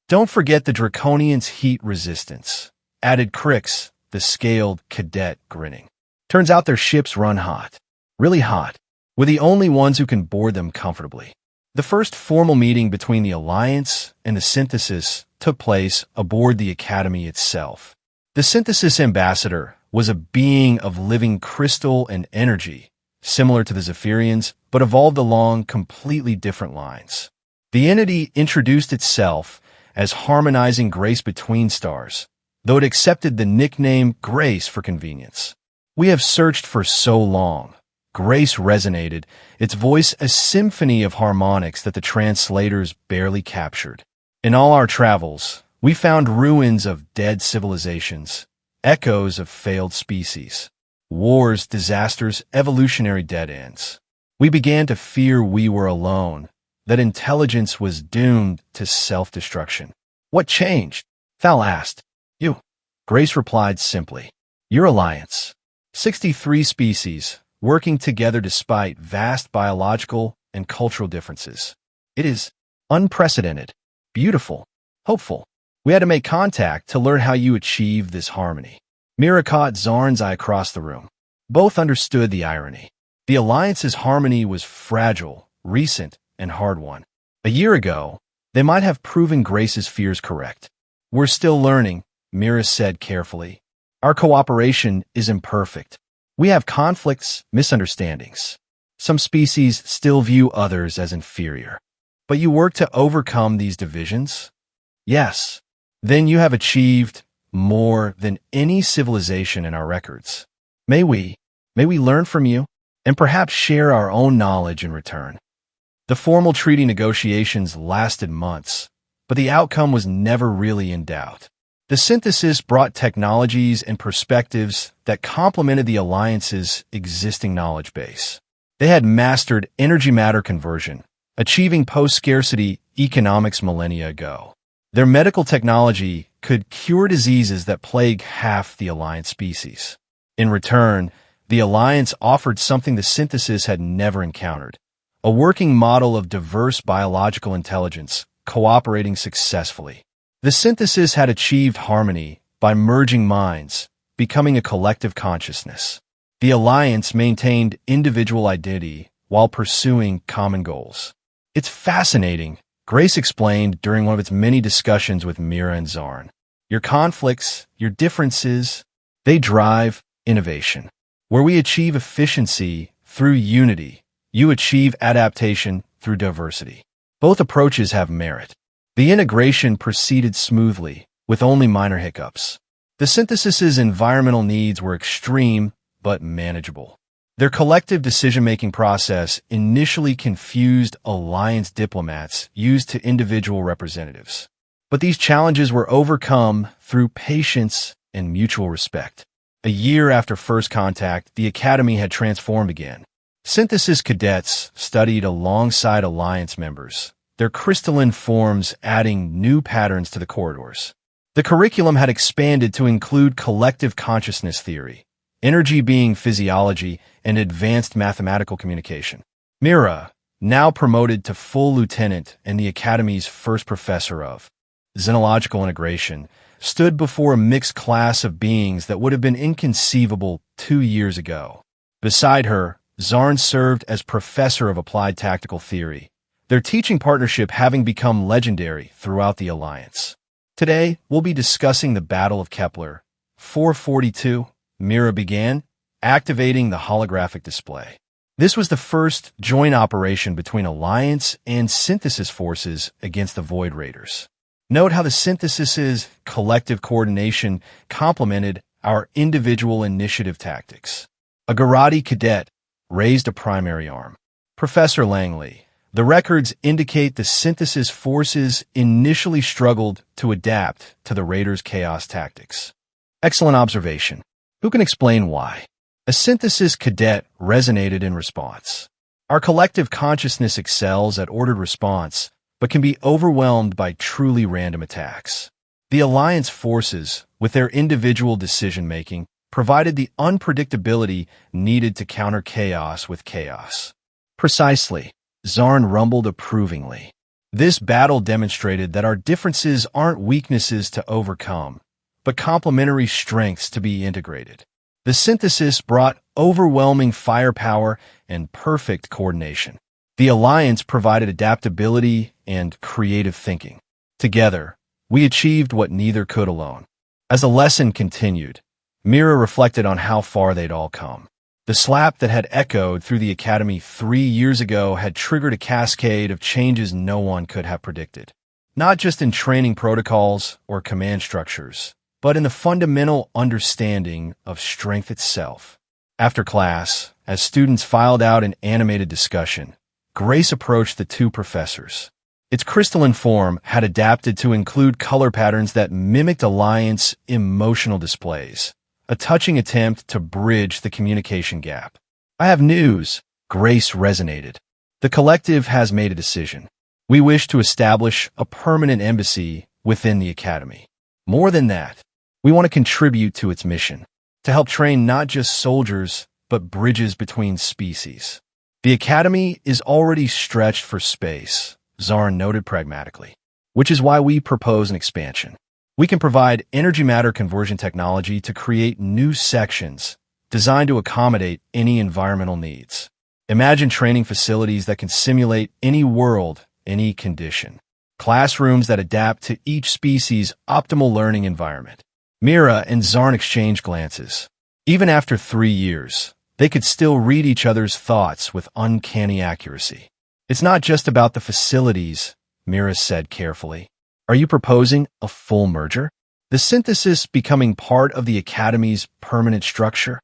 Don't forget the Draconian's heat resistance, added Crix, the scaled cadet, grinning. Turns out their ships run hot. Really hot. We're the only ones who can board them comfortably. The first formal meeting between the Alliance and the Synthesis took place aboard the Academy itself. The Synthesis ambassador was a being of living crystal and energy, similar to the Zephyrians, but evolved along completely different lines. The entity introduced itself as harmonizing grace between stars, though it accepted the nickname Grace for convenience. We have searched for so long. Grace resonated, its voice a symphony of harmonics that the translators barely captured. In all our travels, we found ruins of dead civilizations, echoes of failed species, wars, disasters, evolutionary dead ends. We began to fear we were alone, that intelligence was doomed to self-destruction. What changed? Thal asked. You. Grace replied simply. Your alliance. 63 species, working together despite vast biological and cultural differences. It is unprecedented, beautiful, hopeful. We had to make contact to learn how you achieve this harmony. Mira caught Zarn's eye across the room. Both understood the irony. The Alliance's harmony was fragile, recent, and hard-won. A year ago, they might have proven Grace's fears correct. We're still learning, Mira said carefully. Our cooperation is imperfect. We have conflicts, misunderstandings. Some species still view others as inferior. But you work to overcome these divisions? Yes. Then you have achieved more than any civilization in our records. May we learn from you, and perhaps share our own knowledge in return. The formal treaty negotiations lasted months, but the outcome was never really in doubt. The Synthesis brought technologies and perspectives that complemented the Alliance's existing knowledge base. They had mastered energy matter conversion, achieving post-scarcity economics millennia ago. Their medical technology could cure diseases that plague half the Alliance species. In return, the Alliance offered something the Synthesis had never encountered, a working model of diverse biological intelligence cooperating successfully. The Synthesis had achieved harmony by merging minds, becoming a collective consciousness. The Alliance maintained individual identity while pursuing common goals. It's fascinating, Grace explained during one of its many discussions with Mira and Zarn. Your conflicts, your differences, they drive innovation. Where we achieve efficiency through unity, you achieve adaptation through diversity. Both approaches have merit. The integration proceeded smoothly, with only minor hiccups. The Synthesis's environmental needs were extreme, but manageable. Their collective decision-making process initially confused Alliance diplomats used to individual representatives. But these challenges were overcome through patience and mutual respect. A year after first contact, the Academy had transformed again. Synthesis cadets studied alongside Alliance members, their crystalline forms adding new patterns to the corridors. The curriculum had expanded to include collective consciousness theory, energy being physiology, and advanced mathematical communication. Mira, now promoted to full lieutenant and the Academy's first professor of xenological integration, stood before a mixed class of beings that would have been inconceivable 2 years ago. Beside her, Zarn served as professor of applied tactical theory, their teaching partnership having become legendary throughout the Alliance. Today, we'll be discussing the Battle of Kepler. 442, Mira began, activating the holographic display. This was the first joint operation between Alliance and Synthesis forces against the Void Raiders. Note how the Synthesis's collective coordination complemented our individual initiative tactics. A Garadi cadet raised a primary arm. Professor Langley, the records indicate the Synthesis forces initially struggled to adapt to the Raiders' chaos tactics. Excellent observation. Who can explain why? A Synthesis cadet resonated in response. Our collective consciousness excels at ordered response, but can be overwhelmed by truly random attacks. The Alliance forces, with their individual decision-making, provided the unpredictability needed to counter chaos with chaos. Precisely, Zarn rumbled approvingly. This battle demonstrated that our differences aren't weaknesses to overcome, but complementary strengths to be integrated. The synthesis brought overwhelming firepower and perfect coordination. The Alliance provided adaptability and creative thinking. Together, we achieved what neither could alone. As the lesson continued, Mira reflected on how far they'd all come. The slap that had echoed through the Academy 3 years ago had triggered a cascade of changes no one could have predicted. Not just in training protocols or command structures, but in the fundamental understanding of strength itself. After class, as students filed out in animated discussion, Grace approached the two professors. Its crystalline form had adapted to include color patterns that mimicked Alliance emotional displays, a touching attempt to bridge the communication gap. "I have news," Grace resonated. "The collective has made a decision. We wish to establish a permanent embassy within the Academy. More than that, we want to contribute to its mission, to help train not just soldiers, but bridges between species. The Academy is already stretched for space," Zarn noted pragmatically, "which is why we propose an expansion. We can provide energy matter conversion technology to create new sections designed to accommodate any environmental needs. Imagine training facilities that can simulate any world, any condition. Classrooms that adapt to each species' optimal learning environment." Mira and Zarn exchanged glances. Even after 3 years, they could still read each other's thoughts with uncanny accuracy. "It's not just about the facilities," Mira said carefully. "Are you proposing a full merger? The synthesis becoming part of the Academy's permanent structure?"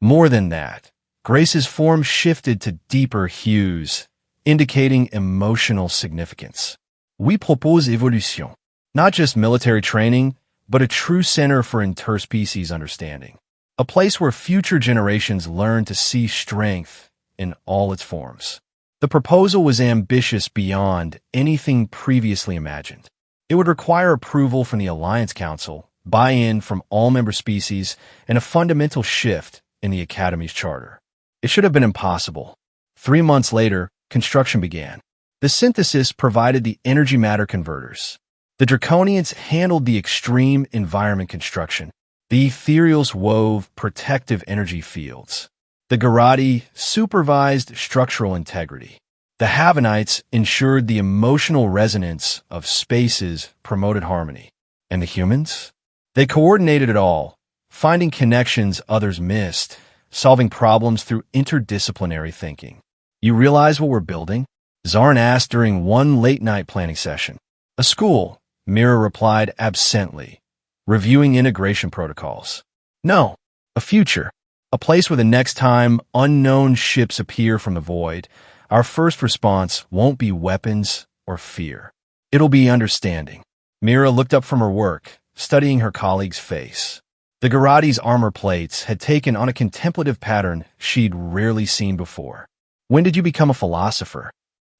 "More than that." Grace's form shifted to deeper hues, indicating emotional significance. "We propose evolution. Not just military training, but a true center for interspecies understanding. A place where future generations learn to see strength in all its forms." The proposal was ambitious beyond anything previously imagined. It would require approval from the Alliance Council, buy-in from all member species, and a fundamental shift in the Academy's charter. It should have been impossible. 3 months later, construction began. The synthesis provided the energy matter converters. The Draconians handled the extreme environment construction. The Ethereals wove protective energy fields. The Garati supervised structural integrity. The Havanites ensured the emotional resonance of spaces promoted harmony. And the humans? They coordinated it all, finding connections others missed, solving problems through interdisciplinary thinking. "You realize what we're building?" Zarn asked during one late-night planning session. "A school," Mira replied absently, reviewing integration protocols. "No, a future. A place where the next time unknown ships appear from the void, our first response won't be weapons or fear. It'll be understanding." Mira looked up from her work, studying her colleague's face. The Garati's armor plates had taken on a contemplative pattern she'd rarely seen before. "When did you become a philosopher?"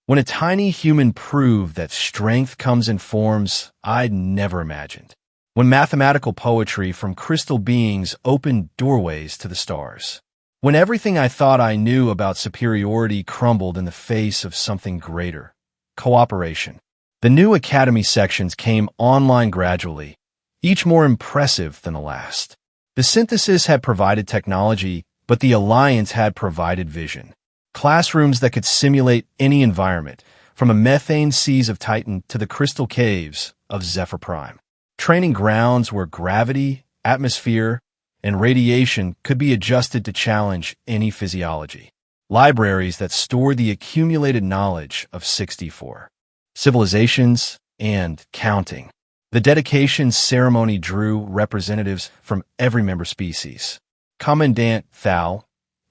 "When a tiny human proved that strength comes in forms I'd never imagined. When mathematical poetry from crystal beings opened doorways to the stars. When everything I thought I knew about superiority crumbled in the face of something greater. Cooperation." The new Academy sections came online gradually, each more impressive than the last. The synthesis had provided technology, but the Alliance had provided vision. Classrooms that could simulate any environment, from the methane seas of Titan to the crystal caves of Zephyr Prime. Training grounds where gravity, atmosphere, and radiation could be adjusted to challenge any physiology. Libraries that stored the accumulated knowledge of 64 civilizations and counting. The dedication ceremony drew representatives from every member species. Commandant Thal,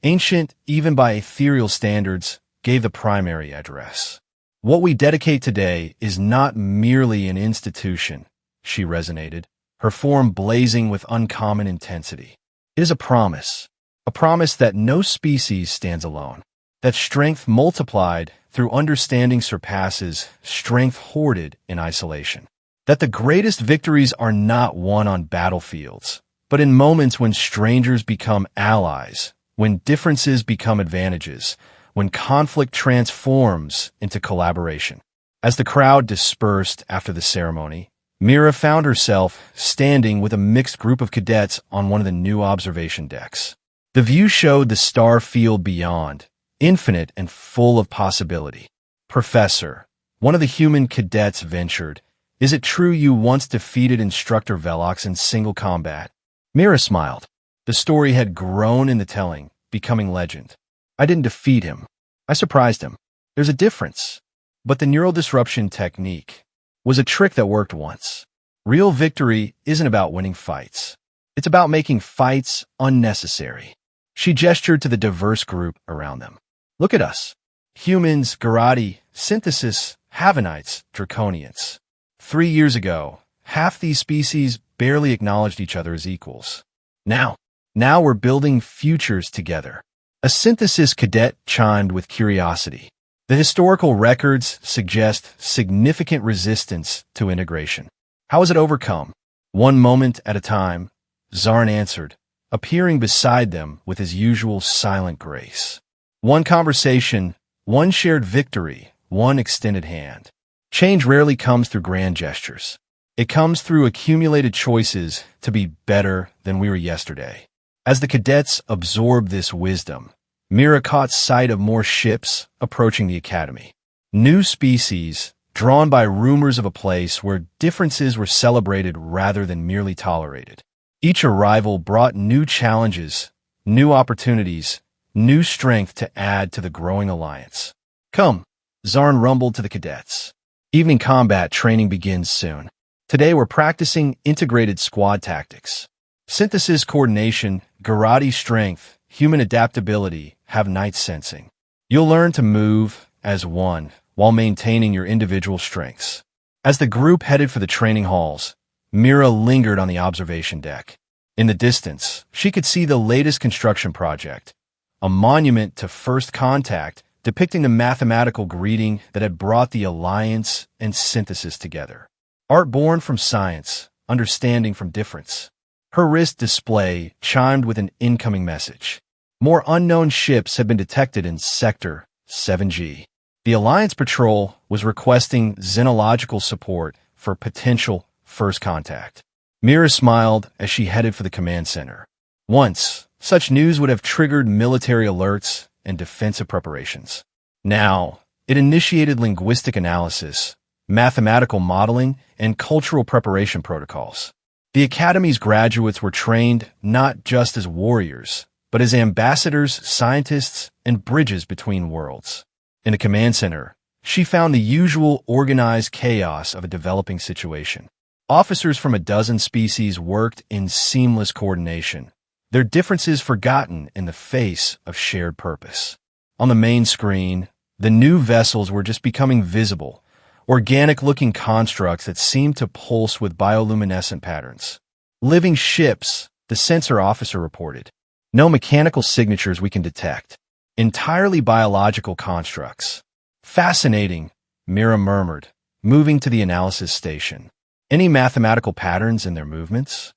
ancient even by ethereal standards, gave the primary address. "What we dedicate today is not merely an institution," she resonated, her form blazing with uncommon intensity. "It is a promise that no species stands alone. that strength multiplied through understanding surpasses strength hoarded in isolation. That the greatest victories are not won on battlefields, but in moments when strangers become allies, when differences become advantages, when conflict transforms into collaboration. As the crowd dispersed after the ceremony, Mira found herself standing with a mixed group of cadets on one of the new observation decks. The view showed the star field beyond, infinite and full of possibility. "Professor," one of the human cadets ventured, "is it true you once defeated Instructor Velox in single combat?" Mira smiled. The story had grown in the telling, becoming legend. "I didn't defeat him. I surprised him. There's a difference. But the neural disruption technique was a trick that worked once. Real victory isn't about winning fights. It's about making fights unnecessary." She gestured to the diverse group around them. "Look at us. Humans, Garati, Synthesis, Havanites, Draconians. 3 years ago, half these species barely acknowledged each other as equals. Now we're building futures together." A Synthesis cadet chimed with curiosity. "The historical records suggest significant resistance to integration. How is it overcome?" "One moment at a time," Zarn answered, appearing beside them with his usual silent grace. "One conversation, one shared victory, one extended hand." Change rarely comes through grand gestures. It comes through accumulated choices to be better than we were yesterday. As the cadets absorbed this wisdom, Mira caught sight of more ships approaching the academy. New species, drawn by rumors of a place where differences were celebrated rather than merely tolerated. Each arrival brought new challenges, new opportunities, new strength to add to the growing alliance. "Come," Zarn rumbled to the cadets. "Evening combat training begins soon. Today we're practicing integrated squad tactics. Synthesis coordination, Garati strength, human adaptability, have night sensing. You'll learn to move as one while maintaining your individual strengths." As the group headed for the training halls, Mira lingered on the observation deck. In the distance, she could see the latest construction project, a monument to first contact depicting the mathematical greeting that had brought the Alliance and Synthesis together. Art born from science, understanding from difference. Her wrist display chimed with an incoming message. More unknown ships had been detected in Sector 7G. The Alliance Patrol was requesting xenological support for potential first contact. Mira smiled as she headed for the command center. Once, such news would have triggered military alerts and defensive preparations. Now, it initiated linguistic analysis, mathematical modeling, and cultural preparation protocols. The Academy's graduates were trained not just as warriors, but as ambassadors, scientists, and bridges between worlds. In the command center, she found the usual organized chaos of a developing situation. Officers from a dozen species worked in seamless coordination, their differences forgotten in the face of shared purpose. On the main screen, the new vessels were just becoming visible, organic-looking constructs that seemed to pulse with bioluminescent patterns. "Living ships," the sensor officer reported. "No mechanical signatures we can detect. Entirely biological constructs." "Fascinating," Mira murmured, moving to the analysis station. "Any mathematical patterns in their movements?"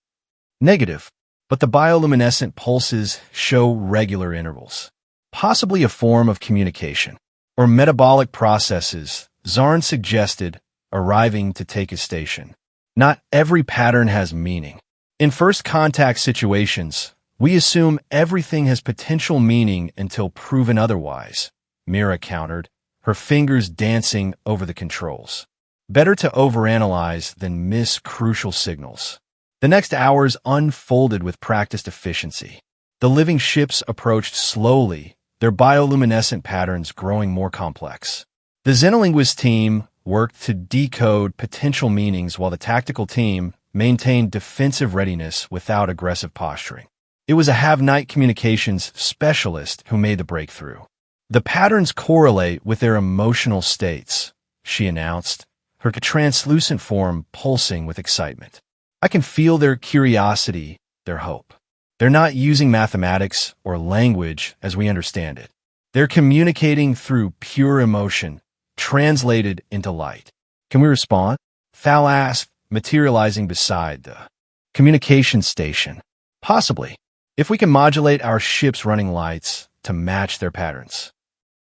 "Negative, but the bioluminescent pulses show regular intervals. Possibly a form of communication. Or metabolic processes," Zarn suggested, arriving to take his station. "Not every pattern has meaning. In first contact situations, we assume everything has potential meaning until proven otherwise," Mira countered, her fingers dancing over the controls. "Better to overanalyze than miss crucial signals." The next hours unfolded with practiced efficiency. The living ships approached slowly, their bioluminescent patterns growing more complex. The Xenolinguist team worked to decode potential meanings while the tactical team maintained defensive readiness without aggressive posturing. It was a have-night communications specialist who made the breakthrough. "The patterns correlate with their emotional states," she announced, her translucent form pulsing with excitement. "I can feel their curiosity, their hope. They're not using mathematics or language as we understand it. They're communicating through pure emotion, translated into light. Can we respond? Thal asked, materializing beside the communication station. Possibly, if we can modulate our ship's running lights to match their patterns.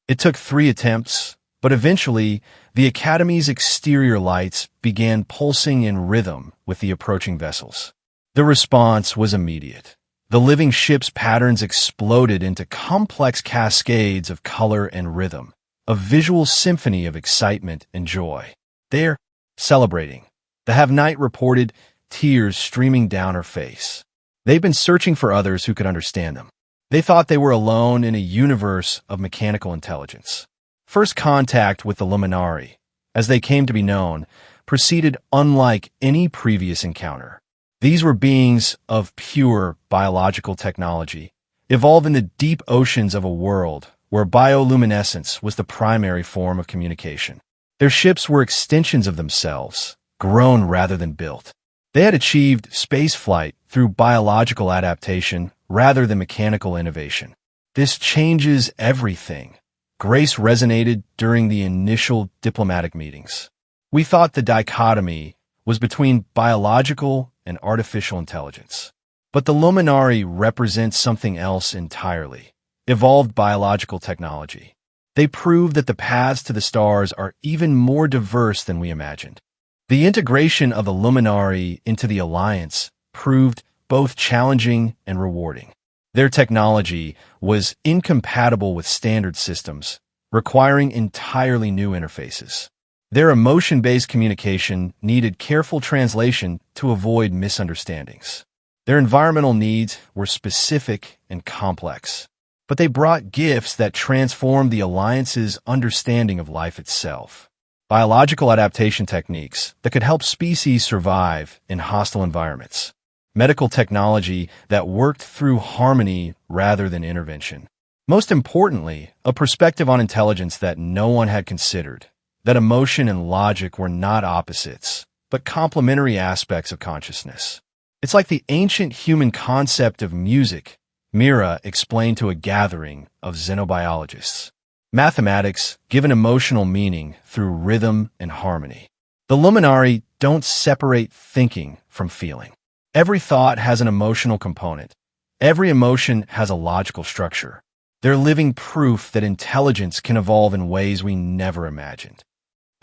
It took 3 attempts, but eventually, the Academy's exterior lights began pulsing in rhythm with the approaching vessels. The response was immediate. The living ship's patterns exploded into complex cascades of color and rhythm, a visual symphony of excitement and joy. They're celebrating. The Have-Night reported, tears streaming down her face. They've been searching for others who could understand them. They thought they were alone in a universe of mechanical intelligence. First contact with the Luminari, as they came to be known, proceeded unlike any previous encounter. These were beings of pure biological technology, evolved in the deep oceans of a world where bioluminescence was the primary form of communication. Their ships were extensions of themselves, grown rather than built. They had achieved spaceflight through biological adaptation rather than mechanical innovation. This changes everything. Grace resonated during the initial diplomatic meetings. We thought the dichotomy was between biological and artificial intelligence. But the Luminari represents something else entirely. Evolved biological technology. They prove that the paths to the stars are even more diverse than we imagined. The integration of the Luminari into the Alliance proved both challenging and rewarding. Their technology was incompatible with standard systems, requiring entirely new interfaces. Their emotion-based communication needed careful translation to avoid misunderstandings. Their environmental needs were specific and complex, but they brought gifts that transformed the Alliance's understanding of life itself. Biological adaptation techniques that could help species survive in hostile environments. Medical technology that worked through harmony rather than intervention. Most importantly, a perspective on intelligence that no one had considered, that emotion and logic were not opposites, but complementary aspects of consciousness. It's like the ancient human concept of music, Mira explained to a gathering of xenobiologists. Mathematics given emotional meaning through rhythm and harmony. The Luminari don't separate thinking from feeling. Every thought has an emotional component. Every emotion has a logical structure. They're living proof that intelligence can evolve in ways we never imagined.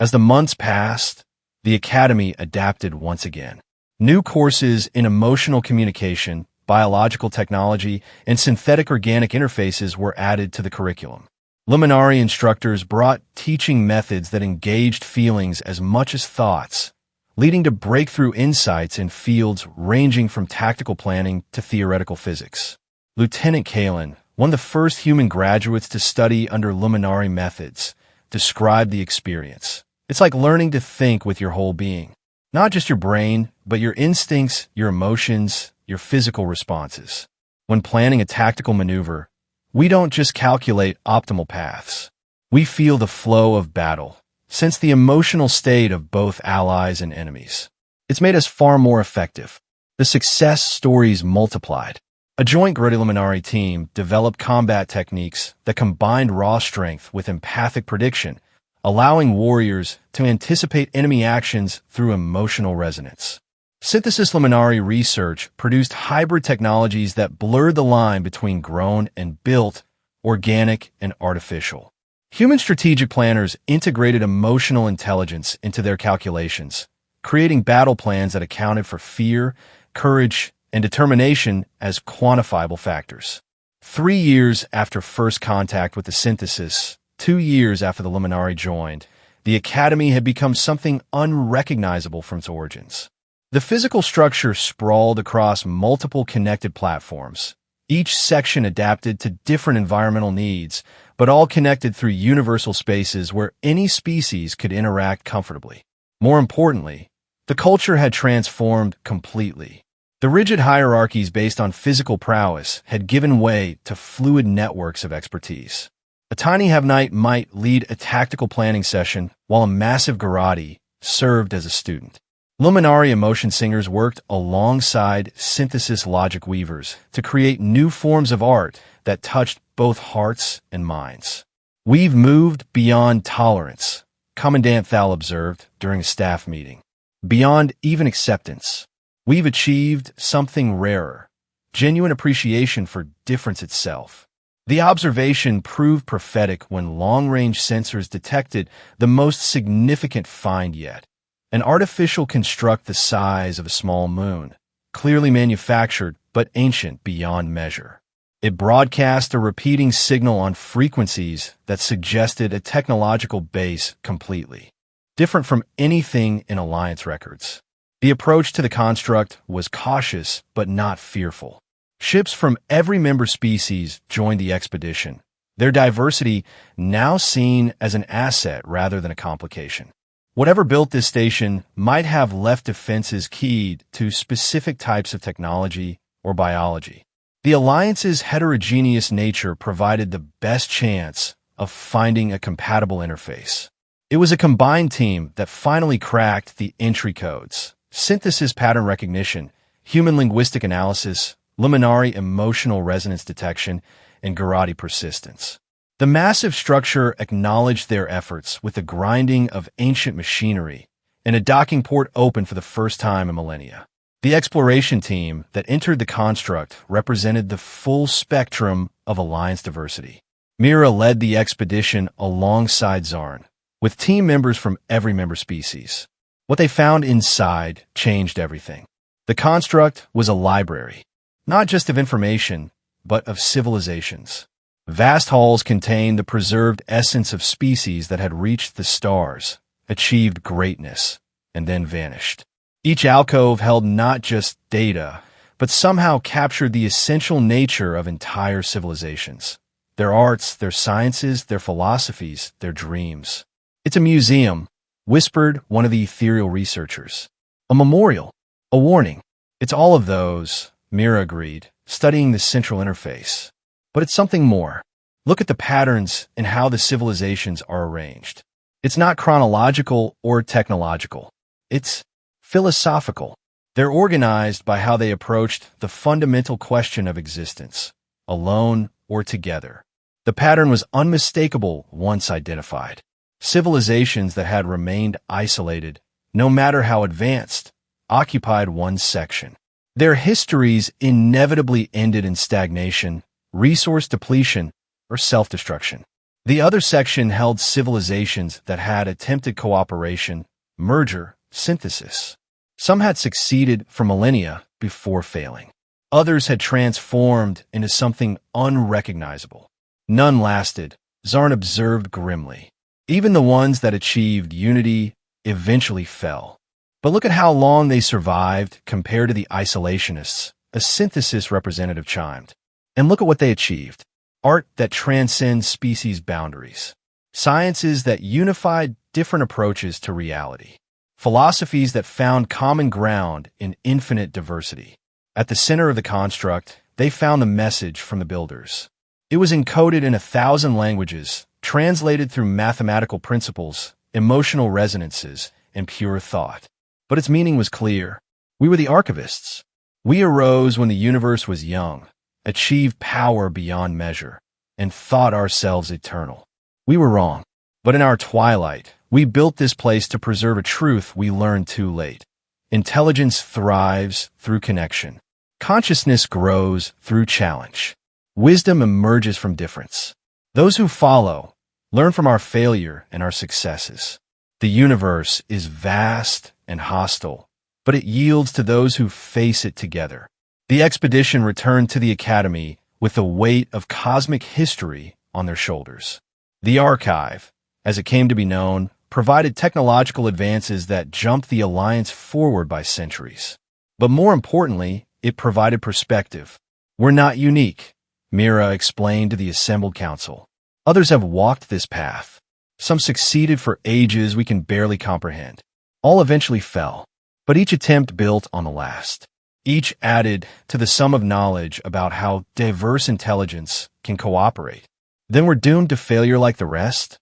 As the months passed, the Academy adapted once again. New courses in emotional communication, biological technology, and synthetic organic interfaces were added to the curriculum. Luminari instructors brought teaching methods that engaged feelings as much as thoughts, leading to breakthrough insights in fields ranging from tactical planning to theoretical physics. Lieutenant Kalen, one of the first human graduates to study under Luminari methods, described the experience. It's like learning to think with your whole being. Not just your brain, but your instincts, your emotions, your physical responses. When planning a tactical maneuver, we don't just calculate optimal paths. We feel the flow of battle, sense the emotional state of both allies and enemies. It's made us far more effective. The success stories multiplied. A joint Grody Luminari team developed combat techniques that combined raw strength with empathic prediction, allowing warriors to anticipate enemy actions through emotional resonance. Synthesis Luminari research produced hybrid technologies that blurred the line between grown and built, organic and artificial. Human strategic planners integrated emotional intelligence into their calculations, creating battle plans that accounted for fear, courage, and determination as quantifiable factors. 3 years after first contact with the synthesis, 2 years after the Luminari joined, the Academy had become something unrecognizable from its origins. The physical structure sprawled across multiple connected platforms, each section adapted to different environmental needs, but all connected through universal spaces where any species could interact comfortably. More importantly, the culture had transformed completely. The rigid hierarchies based on physical prowess had given way to fluid networks of expertise. A tiny Have-Night might lead a tactical planning session, while a massive Garrote served as a student. Luminari and motion singers worked alongside synthesis logic weavers to create new forms of art that touched both hearts and minds. "We've moved beyond tolerance," Commandant Thal observed during a staff meeting. "Beyond even acceptance. We've achieved something rarer, genuine appreciation for difference itself." The observation proved prophetic when long-range sensors detected the most significant find yet, an artificial construct the size of a small moon, clearly manufactured but ancient beyond measure. It broadcast a repeating signal on frequencies that suggested a technological base completely different from anything in Alliance records. The approach to the construct was cautious but not fearful. Ships from every member species joined the expedition, their diversity now seen as an asset rather than a complication. Whatever built this station might have left defenses keyed to specific types of technology or biology. The Alliance's heterogeneous nature provided the best chance of finding a compatible interface. It was a combined team that finally cracked the entry codes: synthesis pattern recognition, human linguistic analysis, Luminari emotional resonance detection, and Garrotti persistence. The massive structure acknowledged their efforts with the grinding of ancient machinery and a docking port open for the first time in millennia. The exploration team that entered the construct represented the full spectrum of Alliance diversity. Mira led the expedition alongside Zarn, with team members from every member species. What they found inside changed everything. The construct was a library, not just of information, but of civilizations. Vast halls contained the preserved essence of species that had reached the stars, achieved greatness, and then vanished. Each alcove held not just data, but somehow captured the essential nature of entire civilizations. Their arts, their sciences, their philosophies, their dreams. "It's a museum," whispered one of the ethereal researchers. "A memorial, a warning." "It's all of those," Mira agreed, studying the central interface. "But it's something more. Look at the patterns and how the civilizations are arranged. It's not chronological or technological. It's philosophical. They're organized by how they approached the fundamental question of existence, alone or together." The pattern was unmistakable once identified. Civilizations that had remained isolated, no matter how advanced, occupied one section. Their histories inevitably ended in stagnation, resource depletion, or self-destruction. The other section held civilizations that had attempted cooperation, merger, synthesis. Some had succeeded for millennia before failing. Others had transformed into something unrecognizable. None lasted, Zarn observed grimly. Even the ones that achieved unity eventually fell. But look at how long they survived compared to the isolationists, a synthesis representative chimed. And look at what they achieved. Art that transcends species boundaries. Sciences that unified different approaches to reality. Philosophies that found common ground in infinite diversity. At the center of the construct, they found the message from the builders. It was encoded in 1,000 languages, translated through mathematical principles, emotional resonances, and pure thought. But its meaning was clear. We were the archivists. We arose when the universe was young, achieved power beyond measure, and thought ourselves eternal. We were wrong. But in our twilight, we built this place to preserve a truth we learned too late. Intelligence thrives through connection. Consciousness grows through challenge. Wisdom emerges from difference. Those who follow learn from our failure and our successes. The universe is vast and hostile, but it yields to those who face it together. The expedition returned to the Academy with the weight of cosmic history on their shoulders. The archive, as it came to be known, provided technological advances that jumped the Alliance forward by centuries. But more importantly, it provided perspective. "We're not unique," Mira explained to the assembled council. "Others have walked this path. Some succeeded for ages we can barely comprehend. All eventually fell, but each attempt built on the last. Each added to the sum of knowledge about how diverse intelligence can cooperate. Then we're doomed to failure like the rest?"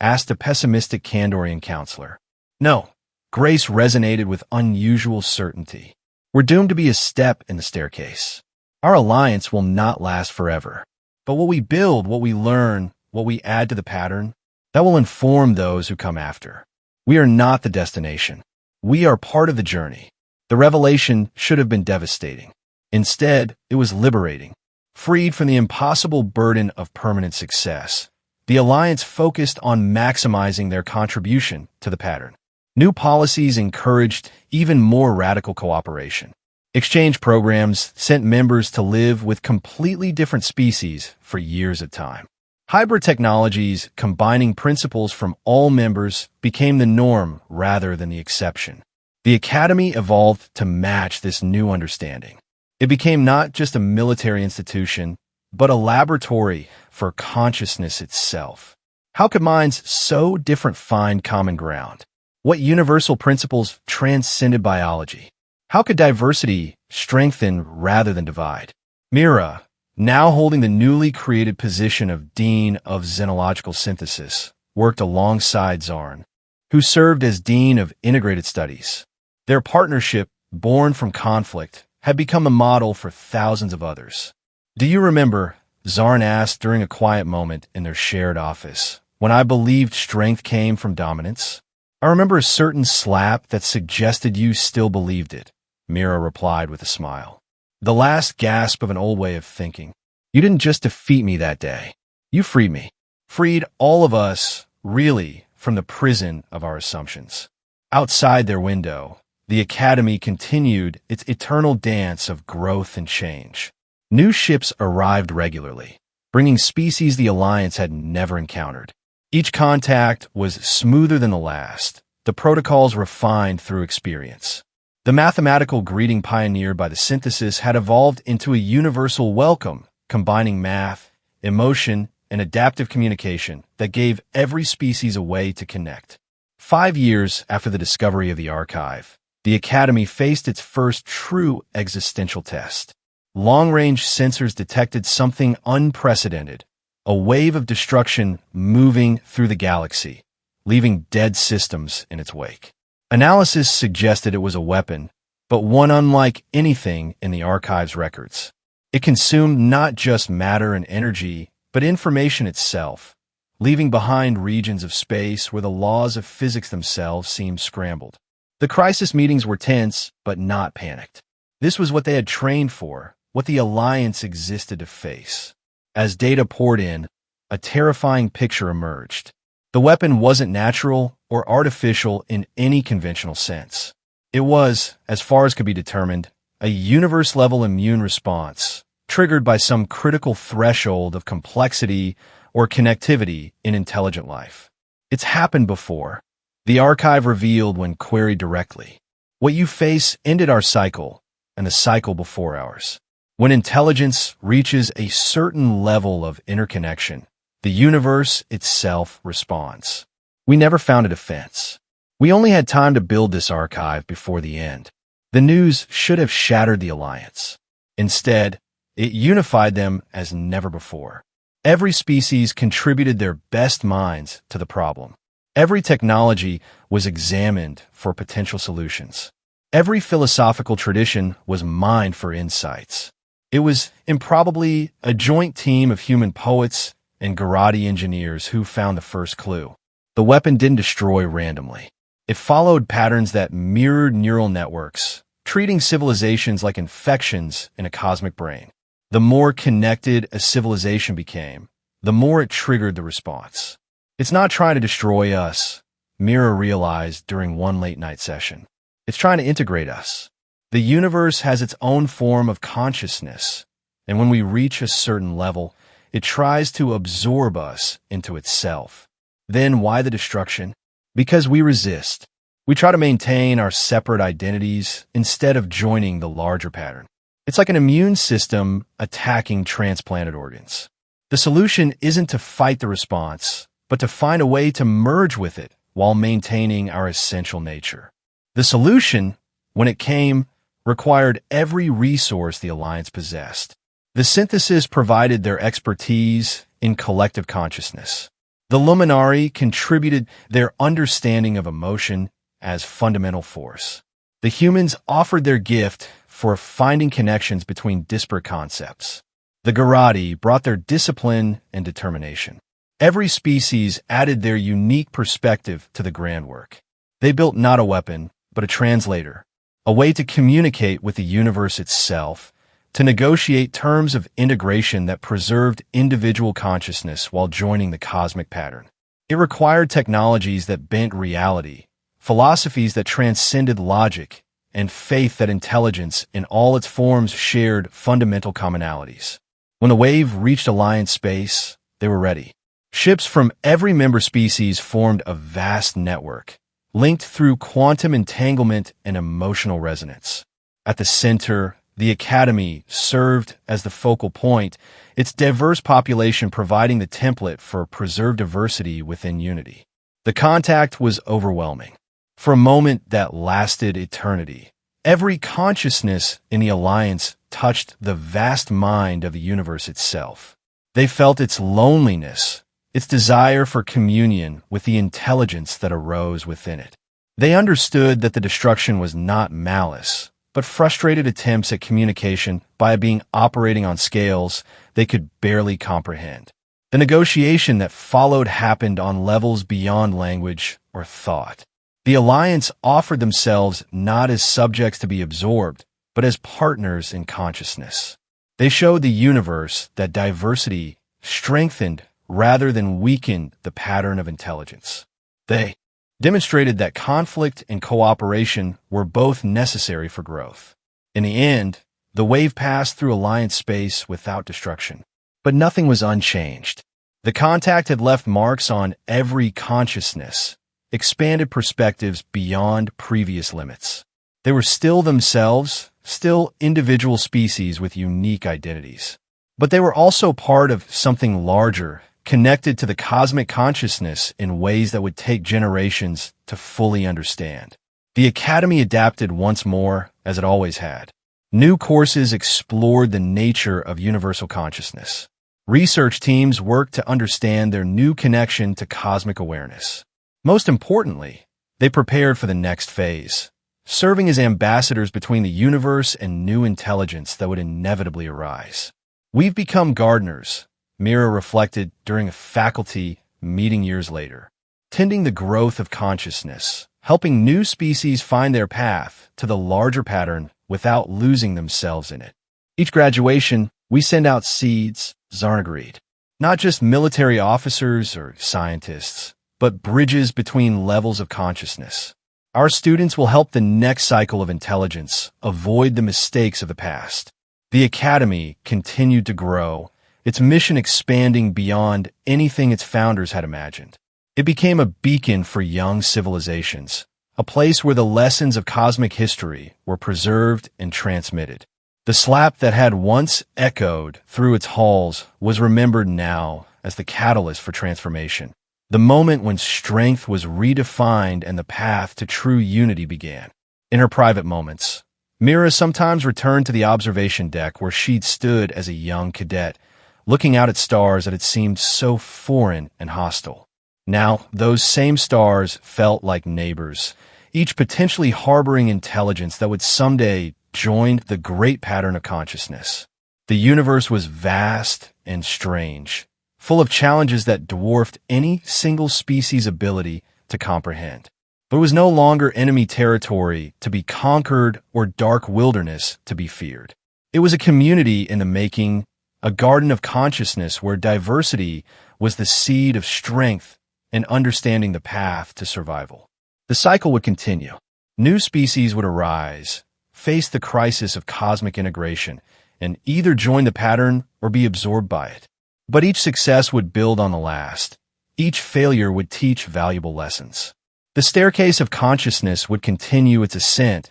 asked a pessimistic Kandorian counselor. "No," grace resonated with unusual certainty. We're doomed to be a step in the staircase. Our alliance will not last forever. But what we build, what we learn, what we add to the pattern, that will inform those who come after. We are not the destination. We are part of the journey. The revelation should have been devastating. Instead, it was liberating. Freed from the impossible burden of permanent success, the Alliance focused on maximizing their contribution to the pattern. New policies encouraged even more radical cooperation. Exchange programs sent members to live with completely different species for years at a time. Hybrid technologies combining principles from all members became the norm rather than the exception. The Academy evolved to match this new understanding. It became not just a military institution, but a laboratory for consciousness itself. How could minds so different find common ground? What universal principles transcended biology? How could diversity strengthen rather than divide? Mira, now holding the newly created position of Dean of Xenological Synthesis, worked alongside Zarn, who served as Dean of Integrated Studies. Their partnership, born from conflict, had become a model for thousands of others. "Do you remember," Zarn asked during a quiet moment in their shared office, "when I believed strength came from dominance? I remember a certain slap that suggested you still believed it," Mira replied with a smile. "The last gasp of an old way of thinking. You didn't just defeat me that day. You freed me. Freed all of us, really, from the prison of our assumptions." Outside their window, the Academy continued its eternal dance of growth and change. New ships arrived regularly, bringing species the Alliance had never encountered. Each contact was smoother than the last, the protocols refined through experience. The mathematical greeting pioneered by the synthesis had evolved into a universal welcome, combining math, emotion, and adaptive communication that gave every species a way to connect. 5 years after the discovery of the archive, the Academy faced its first true existential test. Long-range sensors detected something unprecedented, a wave of destruction moving through the galaxy, leaving dead systems in its wake. Analysis suggested it was a weapon, but one unlike anything in the archive's records. It consumed not just matter and energy, but information itself, leaving behind regions of space where the laws of physics themselves seemed scrambled. The crisis meetings were tense, but not panicked. This was what they had trained for, what the Alliance existed to face. As data poured in, a terrifying picture emerged. The weapon wasn't natural or artificial in any conventional sense. It was, as far as could be determined, a universe-level immune response, triggered by some critical threshold of complexity or connectivity in intelligent life. It's happened before. The archive revealed when queried directly. What you face ended our cycle, and the cycle before ours. When intelligence reaches a certain level of interconnection, the universe itself responds. We never found a defense. We only had time to build this archive before the end. The news should have shattered the Alliance. Instead, it unified them as never before. Every species contributed their best minds to the problem. Every technology was examined for potential solutions. Every philosophical tradition was mined for insights. It was improbably a joint team of human poets and Garati engineers who found the first clue. The weapon didn't destroy randomly. It followed patterns that mirrored neural networks, treating civilizations like infections in a cosmic brain. The more connected a civilization became, the more it triggered the response. It's not trying to destroy us, Mira realized during one late-night session. It's trying to integrate us. The universe has its own form of consciousness, and when we reach a certain level, it tries to absorb us into itself. Then why the destruction? Because we resist. We try to maintain our separate identities instead of joining the larger pattern. It's like an immune system attacking transplanted organs. The solution isn't to fight the response, but to find a way to merge with it while maintaining our essential nature. The solution, when it came, required every resource the Alliance possessed. The synthesis provided their expertise in collective consciousness. The Luminari contributed their understanding of emotion, as fundamental force. The humans offered their gift for finding connections between disparate concepts. The Garati brought their discipline and determination. Every species added their unique perspective to the grand work. They built not a weapon, but a translator, a way to communicate with the universe itself, to negotiate terms of integration that preserved individual consciousness while joining the cosmic pattern. It required technologies that bent reality, philosophies that transcended logic, and faith that intelligence in all its forms shared fundamental commonalities. When the wave reached Alliance space, they were ready. Ships from every member species formed a vast network, linked through quantum entanglement and emotional resonance. At the center, the Academy served as the focal point, its diverse population providing the template for preserved diversity within unity. The contact was overwhelming. For a moment that lasted eternity, every consciousness in the Alliance touched the vast mind of the universe itself. They felt its loneliness, its desire for communion with the intelligence that arose within it. They understood that the destruction was not malice, but frustrated attempts at communication by being operating on scales they could barely comprehend. The negotiation that followed happened on levels beyond language or thought. The Alliance offered themselves not as subjects to be absorbed, but as partners in consciousness. They showed the universe that diversity strengthened rather than weakened the pattern of intelligence. They demonstrated that conflict and cooperation were both necessary for growth. In the end, the wave passed through Alliance space without destruction. But nothing was unchanged. The contact had left marks on every consciousness, expanded perspectives beyond previous limits. They were still themselves, still individual species with unique identities. But they were also part of something larger, connected to the cosmic consciousness in ways that would take generations to fully understand. The Academy adapted once more, as it always had. New courses explored the nature of universal consciousness. Research teams worked to understand their new connection to cosmic awareness. Most importantly, they prepared for the next phase, serving as ambassadors between the universe and new intelligence that would inevitably arise. "We've become gardeners," Mira reflected during a faculty meeting years later, tending the growth of consciousness, helping new species find their path to the larger pattern without losing themselves in it. "Each graduation, we send out seeds," Zarn agreed. "Not just military officers or scientists, but bridges between levels of consciousness. Our students will help the next cycle of intelligence avoid the mistakes of the past." The Academy continued to grow, its mission expanding beyond anything its founders had imagined. It became a beacon for young civilizations, a place where the lessons of cosmic history were preserved and transmitted. The slap that had once echoed through its halls was remembered now as the catalyst for transformation, the moment when strength was redefined and the path to true unity began. In her private moments, Mira sometimes returned to the observation deck where she'd stood as a young cadet, looking out at stars that had seemed so foreign and hostile. Now, those same stars felt like neighbors, each potentially harboring intelligence that would someday join the great pattern of consciousness. The universe was vast and strange, full of challenges that dwarfed any single species' ability to comprehend. But it was no longer enemy territory to be conquered or dark wilderness to be feared. It was a community in the making, a garden of consciousness where diversity was the seed of strength and understanding the path to survival. The cycle would continue. New species would arise, face the crisis of cosmic integration, and either join the pattern or be absorbed by it. But each success would build on the last. Each failure would teach valuable lessons. The staircase of consciousness would continue its ascent,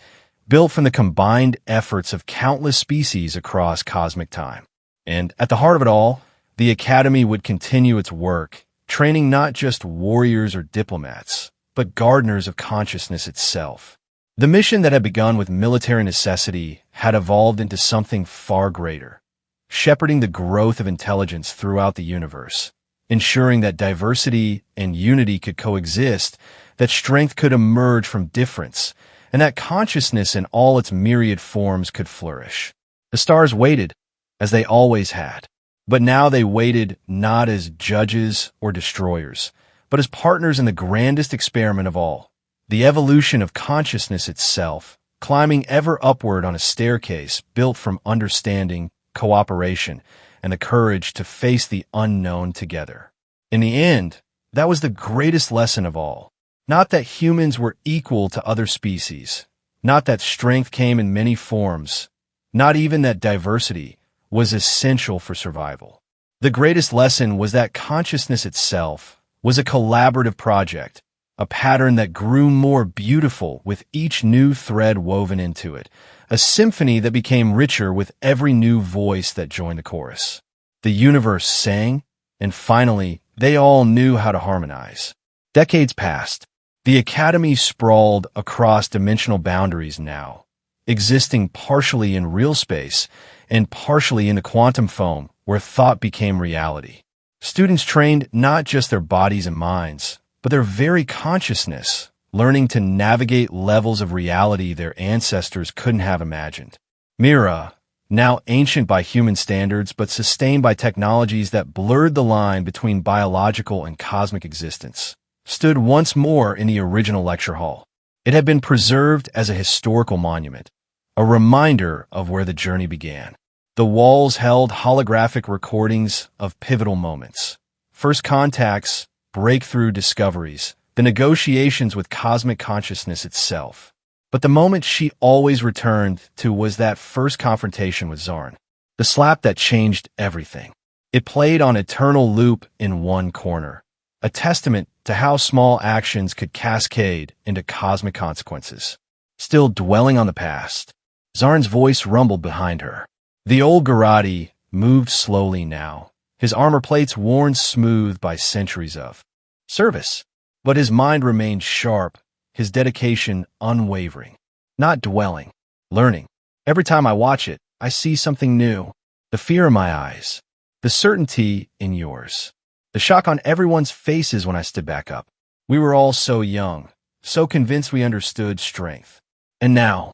built from the combined efforts of countless species across cosmic time. And at the heart of it all, the Academy would continue its work, training not just warriors or diplomats, but gardeners of consciousness itself. The mission that had begun with military necessity had evolved into something far greater, shepherding the growth of intelligence throughout the universe, ensuring that diversity and unity could coexist, that strength could emerge from difference, and that consciousness in all its myriad forms could flourish. The stars waited, as they always had. But now they waited not as judges or destroyers, but as partners in the grandest experiment of all, the evolution of consciousness itself, climbing ever upward on a staircase built from understanding, cooperation, and the courage to face the unknown together. In the end, that was the greatest lesson of all. Not that humans were equal to other species, not that strength came in many forms, not even that diversity was essential for survival. The greatest lesson was that consciousness itself was a collaborative project, a pattern that grew more beautiful with each new thread woven into it, a symphony that became richer with every new voice that joined the chorus. The universe sang, and finally, they all knew how to harmonize. Decades passed. The Academy sprawled across dimensional boundaries now, existing partially in real space and partially in the quantum foam where thought became reality. Students trained not just their bodies and minds, but their very consciousness, learning to navigate levels of reality their ancestors couldn't have imagined. Mira, now ancient by human standards but sustained by technologies that blurred the line between biological and cosmic existence, stood once more in the original lecture hall. It had been preserved as a historical monument, a reminder of where the journey began. The walls held holographic recordings of pivotal moments, first contacts, breakthrough discoveries, the negotiations with cosmic consciousness itself. But the moment she always returned to was that first confrontation with Zarn, the slap that changed everything. It played on eternal loop in one corner, a testament to how small actions could cascade into cosmic consequences. Still dwelling on the past, Zarn's voice rumbled behind her. The old Garati moved slowly now, his armor plates worn smooth by centuries of service. But his mind remained sharp, his dedication unwavering. Not dwelling, learning. Every time I watch it, I see something new. The fear in my eyes, the certainty in yours, the shock on everyone's faces when I stood back up. We were all so young, so convinced we understood strength. And now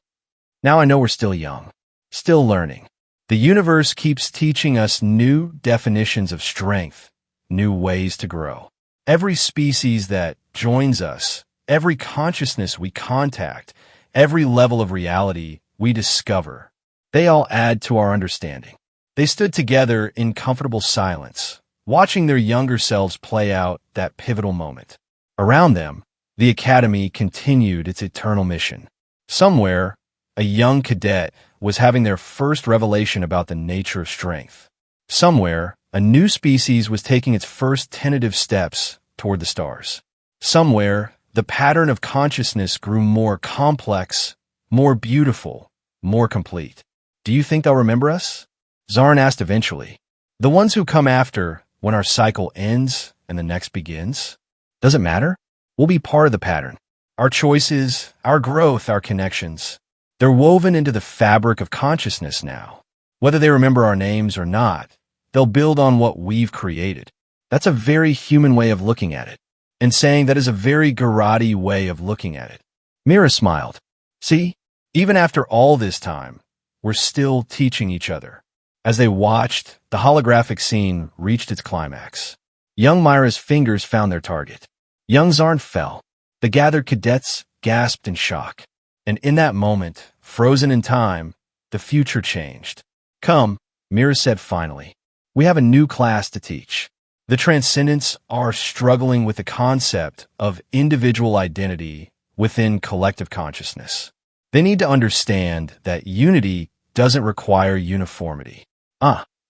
I know we're still young, still learning. The universe keeps teaching us new definitions of strength, new ways to grow. Every species that joins us, every consciousness we contact, every level of reality we discover, they all add to our understanding. They stood together in comfortable silence, watching their younger selves play out that pivotal moment. Around them, the Academy continued its eternal mission. Somewhere, a young cadet was having their first revelation about the nature of strength. Somewhere, a new species was taking its first tentative steps toward the stars. Somewhere, the pattern of consciousness grew more complex, more beautiful, more complete. Do you think they'll remember us? Zarn asked eventually. The ones who come after, when our cycle ends and the next begins? Does it matter? We'll be part of the pattern. Our choices, our growth, our connections. They're woven into the fabric of consciousness now. Whether they remember our names or not, they'll build on what we've created. That's a very human way of looking at it. And saying that is a very Garati way of looking at it. Mira smiled. See, even after all this time, we're still teaching each other. As they watched, the holographic scene reached its climax. Young Myra's fingers found their target. Young Zarn fell. The gathered cadets gasped in shock. And in that moment, frozen in time, the future changed. Come, Mira said finally. We have a new class to teach. The Transcendents are struggling with the concept of individual identity within collective consciousness. They need to understand that unity doesn't require uniformity.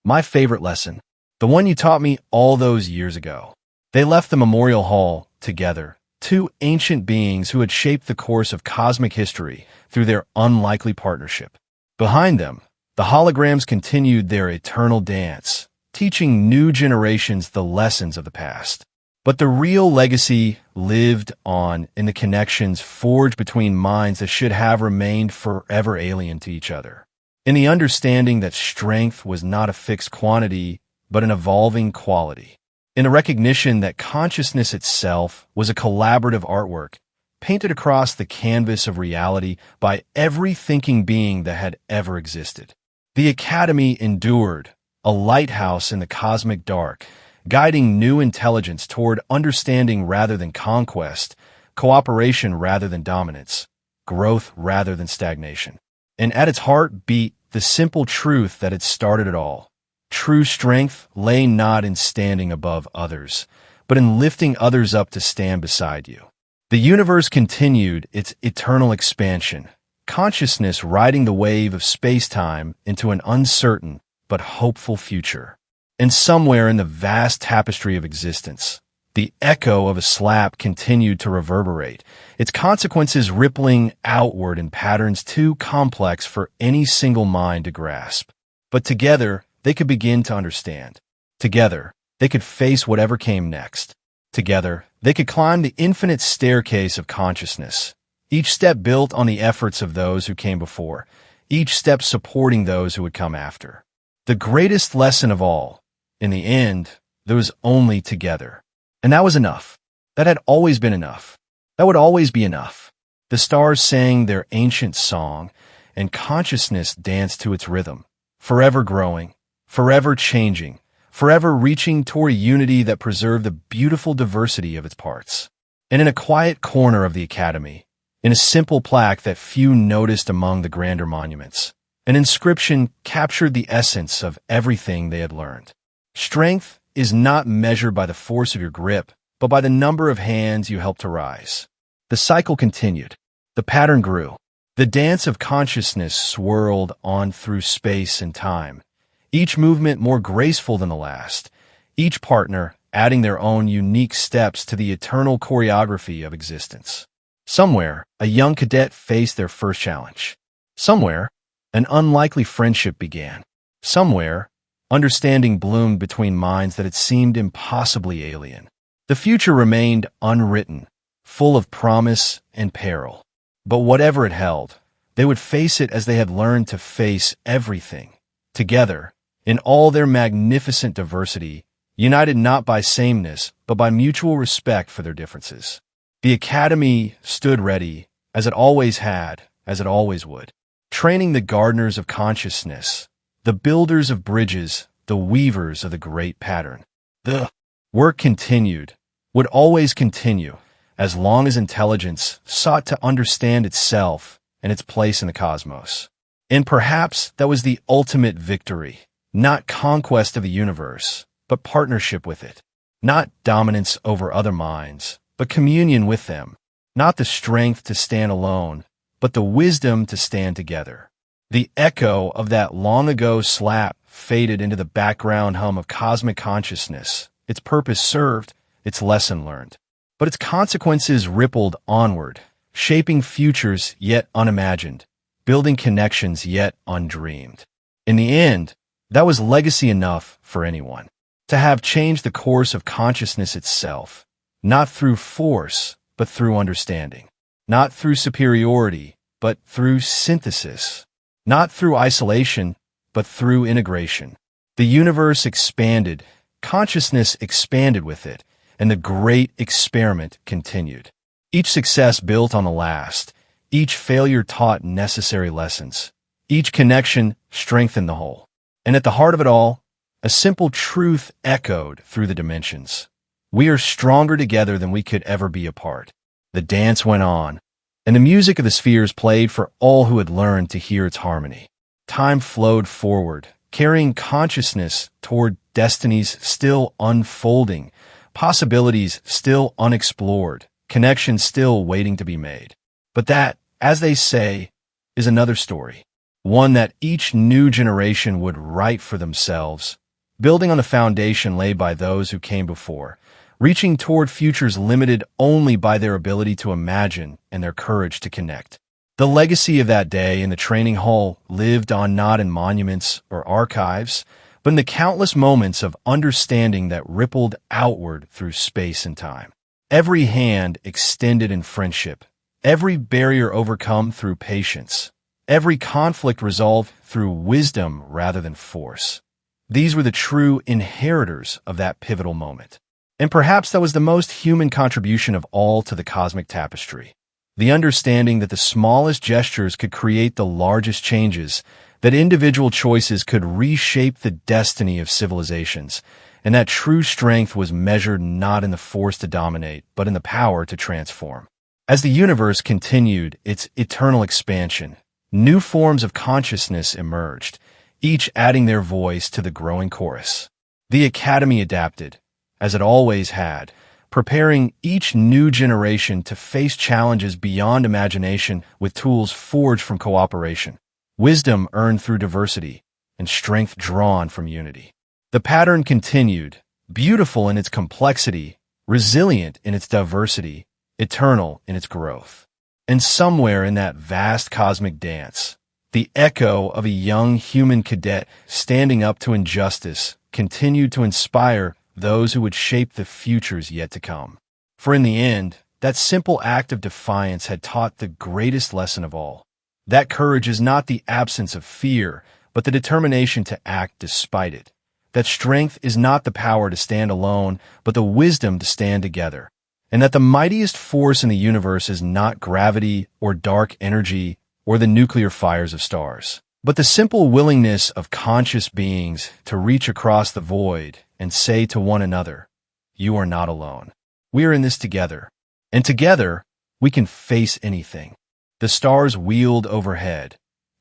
My favorite lesson. The one you taught me all those years ago. They left the memorial hall together, two ancient beings who had shaped the course of cosmic history through their unlikely partnership. Behind them, the holograms continued their eternal dance, teaching new generations the lessons of the past. But the real legacy lived on in the connections forged between minds that should have remained forever alien to each other. In the understanding that strength was not a fixed quantity, but an evolving quality. in a recognition that consciousness itself was a collaborative artwork painted across the canvas of reality by every thinking being that had ever existed. The Academy endured, a lighthouse in the cosmic dark, guiding new intelligence toward understanding rather than conquest, cooperation rather than dominance, growth rather than stagnation. And at its heart beat the simple truth that had started it all. True strength lay not in standing above others, but in lifting others up to stand beside you. The universe continued its eternal expansion, consciousness riding the wave of space-time into an uncertain but hopeful future. And somewhere in the vast tapestry of existence, the echo of a slap continued to reverberate, its consequences rippling outward in patterns too complex for any single mind to grasp. But together, they could begin to understand. Together, they could face whatever came next. Together, they could climb the infinite staircase of consciousness, each step built on the efforts of those who came before, each step supporting those who would come after. The greatest lesson of all, in the end, there was only together. And that was enough. That had always been enough. That would always be enough. The stars sang their ancient song, and consciousness danced to its rhythm, forever growing, forever changing, forever reaching toward a unity that preserved the beautiful diversity of its parts. And in a quiet corner of the Academy, in a simple plaque that few noticed among the grander monuments, an inscription captured the essence of everything they had learned. Strength is not measured by the force of your grip, but by the number of hands you help to rise. The cycle continued. The pattern grew. The dance of consciousness swirled on through space and time, each movement more graceful than the last, each partner adding their own unique steps to the eternal choreography of existence. Somewhere, a young cadet faced their first challenge. Somewhere, an unlikely friendship began. Somewhere, understanding bloomed between minds that had seemed impossibly alien. The future remained unwritten, full of promise and peril. But whatever it held, they would face it as they had learned to face everything, together, in all their magnificent diversity, united not by sameness, but by mutual respect for their differences. The Academy stood ready, as it always had, as it always would, training the gardeners of consciousness, the builders of bridges, the weavers of the great pattern. The work continued, would always continue, as long as intelligence sought to understand itself and its place in the cosmos. And perhaps that was the ultimate victory, not conquest of the universe, but partnership with it. Not dominance over other minds, but communion with them. Not the strength to stand alone, but the wisdom to stand together. The echo of that long-ago slap faded into the background hum of cosmic consciousness. Its purpose served, its lesson learned. But its consequences rippled onward, shaping futures yet unimagined, building connections yet undreamed. In the end, that was legacy enough for anyone. To have changed the course of consciousness itself, not through force, but through understanding. Not through superiority, but through synthesis. Not through isolation, but through integration. The universe expanded, consciousness expanded with it, and the great experiment continued. Each success built on the last, each failure taught necessary lessons, each connection strengthened the whole. And at the heart of it all, a simple truth echoed through the dimensions. We are stronger together than we could ever be apart. The dance went on, and the music of the spheres played for all who had learned to hear its harmony. Time flowed forward, carrying consciousness toward destinies still unfolding, possibilities still unexplored, connections still waiting to be made. But that, as they say, is another story. One that each new generation would write for themselves, building on the foundation laid by those who came before, reaching toward futures limited only by their ability to imagine and their courage to connect. The legacy of that day in the training hall lived on not in monuments or archives, but in the countless moments of understanding that rippled outward through space and time. Every hand extended in friendship, every barrier overcome through patience, every conflict resolved through wisdom rather than force. These were the true inheritors of that pivotal moment. And perhaps that was the most human contribution of all to the cosmic tapestry. The understanding that the smallest gestures could create the largest changes, that individual choices could reshape the destiny of civilizations, and that true strength was measured not in the force to dominate, but in the power to transform. As the universe continued its eternal expansion, new forms of consciousness emerged, each adding their voice to the growing chorus. The Academy adapted, as it always had, preparing each new generation to face challenges beyond imagination with tools forged from cooperation, wisdom earned through diversity, and strength drawn from unity. The pattern continued, beautiful in its complexity, resilient in its diversity, eternal in its growth. And somewhere in that vast cosmic dance, the echo of a young human cadet standing up to injustice continued to inspire those who would shape the futures yet to come. For in the end, that simple act of defiance had taught the greatest lesson of all. That courage is not the absence of fear, but the determination to act despite it. That strength is not the power to stand alone, but the wisdom to stand together. And that the mightiest force in the universe is not gravity or dark energy or the nuclear fires of stars, but the simple willingness of conscious beings to reach across the void and say to one another, "You are not alone. We are in this together. And together, we can face anything." The stars wheeled overhead,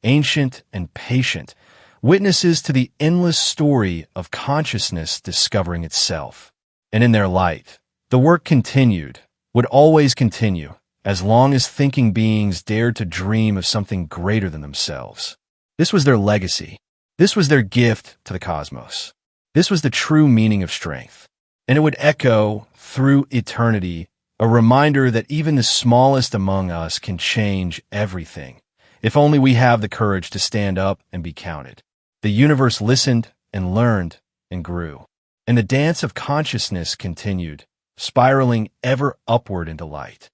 ancient and patient, witnesses to the endless story of consciousness discovering itself. And in their light, the work continued, would always continue, as long as thinking beings dared to dream of something greater than themselves. This was their legacy. This was their gift to the cosmos. This was the true meaning of strength. And it would echo through eternity, a reminder that even the smallest among us can change everything, if only we have the courage to stand up and be counted. The universe listened and learned and grew. And the dance of consciousness continued, spiraling ever upward into light.